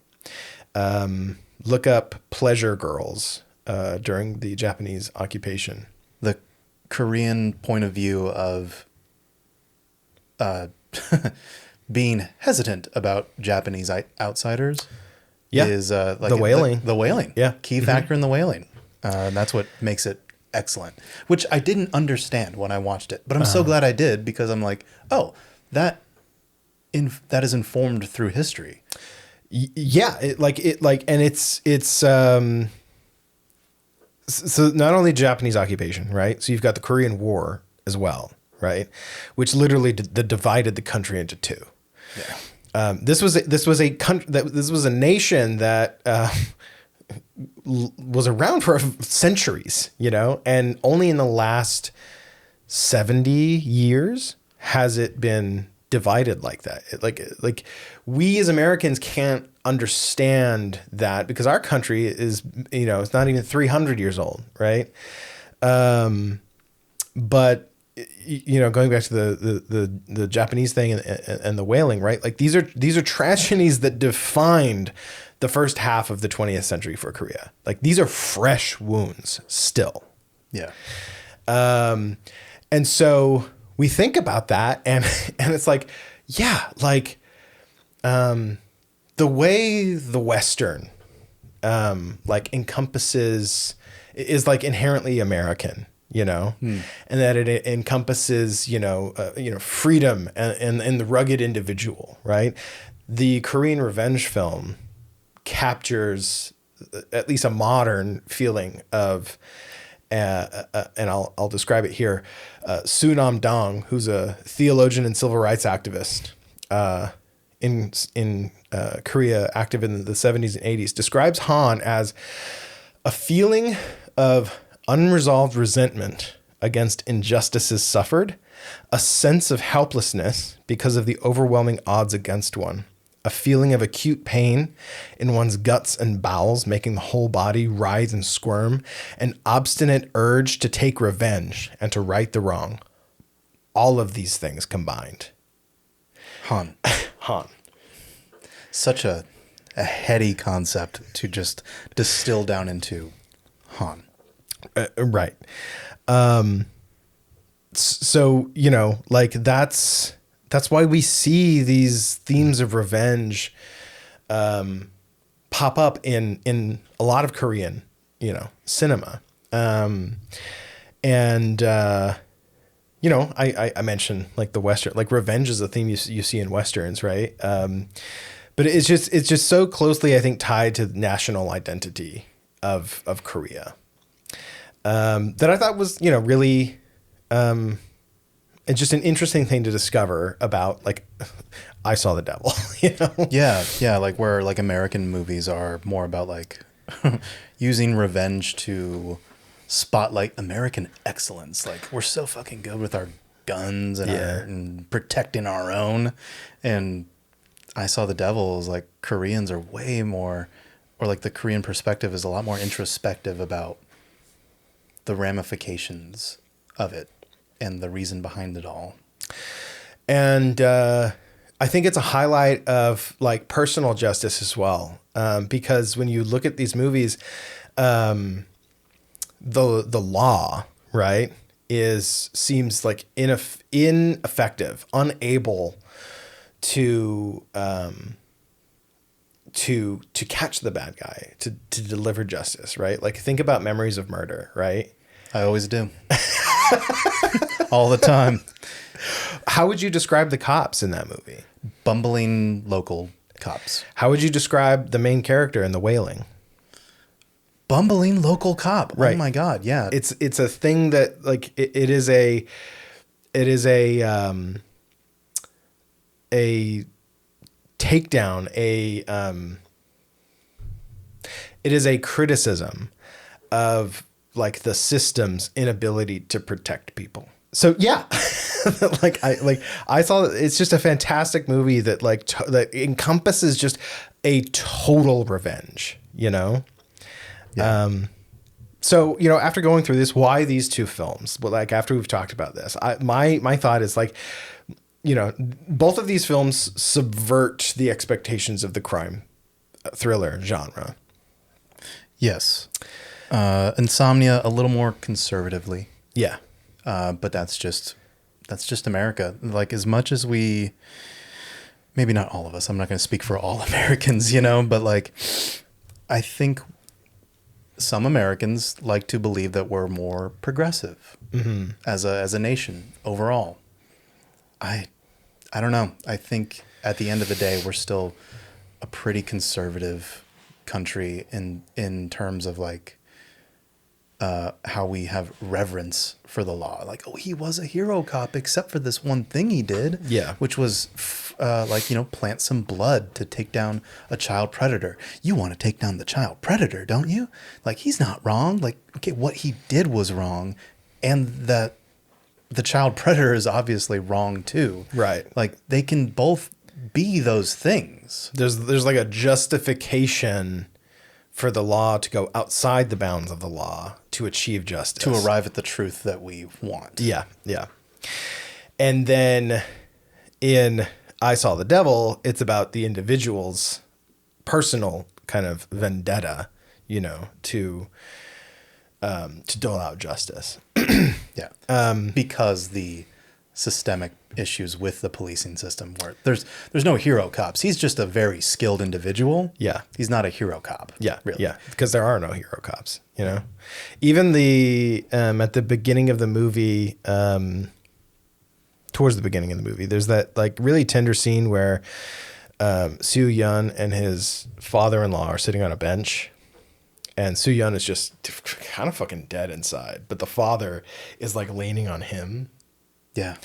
Look up pleasure girls during the Japanese occupation. The Korean point of view of being hesitant about Japanese outsiders is like the whaling. The whaling. Yeah. Key factor in the whaling. That's what makes it excellent, which I didn't understand when I watched it, but I'm so glad I did, because I'm like, oh, that is informed through history. Yeah. So not only Japanese occupation, right? So you've got the Korean War as well, right? Which literally divided the country into two. Yeah. This was a nation that was around for centuries, and only in the last 70 years has it been divided like that. Like we as Americans can't understand that, because our country is, it's not even 300 years old, right? But going back to the Japanese thing and the whaling, right? Like these are tragedies that defined the first half of the 20th century for Korea. Like these are fresh wounds still. Yeah. And so we think about that, and it's like, yeah, like the way the Western like encompasses is like inherently American. And that it encompasses, freedom and the rugged individual, right? The Korean revenge film captures at least a modern feeling of, and I'll describe it here. Sunam Dong, who's a theologian and civil rights activist in Korea, active in the 70s and 80s, describes Han as a feeling of unresolved resentment against injustices suffered, a sense of helplessness because of the overwhelming odds against one, a feeling of acute pain in one's guts and bowels, making the whole body writhe and squirm, an obstinate urge to take revenge and to right the wrong. All of these things combined. Han. Such a heady concept to just distill down into Han. Right. So, like that's why we see these themes of revenge pop up in a lot of Korean, cinema. I mentioned like the Western, like revenge is a theme you see in Westerns, right? But it's just so closely, I think, tied to the national identity of Korea. That I thought was, really, it's just an interesting thing to discover about, like, I Saw the Devil, Yeah. Like where like American movies are more about like using revenge to spotlight American excellence. Like we're so fucking good with our guns and, and protecting our own. And I Saw the Devil is like Koreans are way more, or like the Korean perspective is a lot more introspective about the ramifications of it and the reason behind it all. And I think it's a highlight of like personal justice as well, because when you look at these movies, the law, right, seems like ineffective, unable to catch the bad guy, to deliver justice, right? Like, think about Memories of Murder, right? I always do. All the time. How would you describe the cops in that movie? Bumbling local cops. How would you describe the main character in The Wailing? Bumbling local cop. Right. Oh my God. Yeah. It's a thing that, like, it is a takedown, it is a criticism of, like, the system's inability to protect people. So yeah, I saw, it's just a fantastic movie that that encompasses just a total revenge, you know? Yeah. So, you know, after going through this, why these two films? Well, like, after we've talked about this, my thought is, like, you know, both of these films subvert the expectations of the crime thriller genre. Yes. Insomnia a little more conservatively. Yeah. But that's just America. Like, as much as we, maybe not all of us, I'm not going to speak for all Americans, you know, but, like, I think some Americans like to believe that we're more progressive as a nation overall. I don't know. I think at the end of the day, we're still a pretty conservative country in terms of, like, how we have reverence for the law. Like, oh, he was a hero cop, except for this one thing he did. Yeah. Which was, like, you know, plant some blood to take down a child predator. You want to take down the child predator, don't you? Like, he's not wrong. Like, okay, what he did was wrong. And that the child predator is obviously wrong too. Right. Like, they can both be those things. There's like a justification for the law to go outside the bounds of the law to achieve justice. To arrive at the truth that we want. Yeah, yeah. And then in I Saw the Devil, it's about the individual's personal kind of vendetta, you know, to dole out justice. Yeah. Because the systemic issues with the policing system, where there's no hero cops. He's just a very skilled individual. Yeah. He's not a hero cop. Yeah. Really. Yeah. Because there are no hero cops, you know? Even the, at the beginning of the movie, towards the beginning of the movie, there's that, like, really tender scene where Soo Yun and his father-in-law are sitting on a bench, and Soo Yun is just kind of fucking dead inside, but the father is, like, leaning on him. Yeah.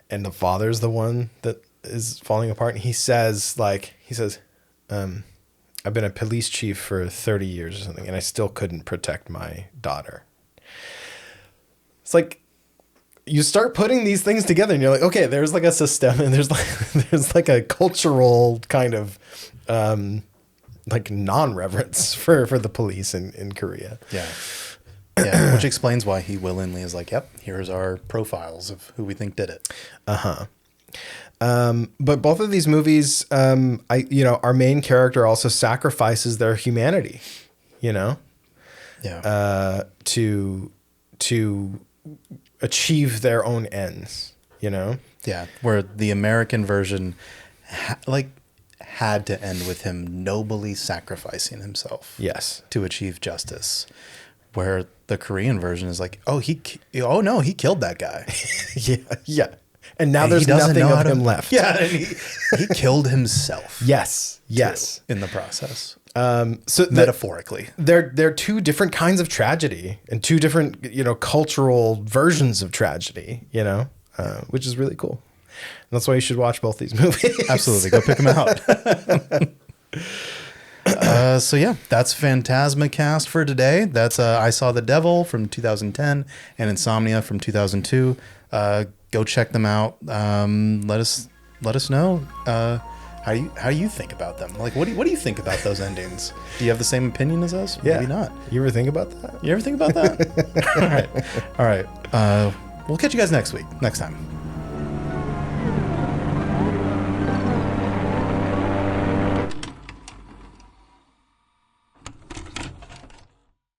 And the father's the one that is falling apart. And he says, I've been a police chief for 30 years or something, and I still couldn't protect my daughter. It's like, you start putting these things together and you're like, okay, there's like a system, and there's like a cultural kind of, like, non-reverence for the police in Korea. Yeah. Yeah, which explains why he willingly is like, yep, here's our profiles of who we think did it. But both of these movies, our main character also sacrifices their humanity, you know, to achieve their own ends, you know? Yeah, where the American version had to end with him nobly sacrificing himself. Yes. To achieve justice. Where the Korean version is like, he killed that guy. Yeah. And now there's nothing of him left. Yeah, and he killed himself. Yes. In the process. So metaphorically, they're two different kinds of tragedy and two different, you know, cultural versions of tragedy, you know, which is really cool. And that's why you should watch both these movies. Absolutely. Go pick them out. So yeah, that's PhantasmaCast for today. That's I Saw the Devil from 2010 and Insomnia from 2002. Go check them out. Let us know how do you think about them? Like, what do you think about those endings? Do you have the same opinion as us? Yeah. Maybe not. You ever think about that? You ever think about that? All right. We'll catch you guys next time.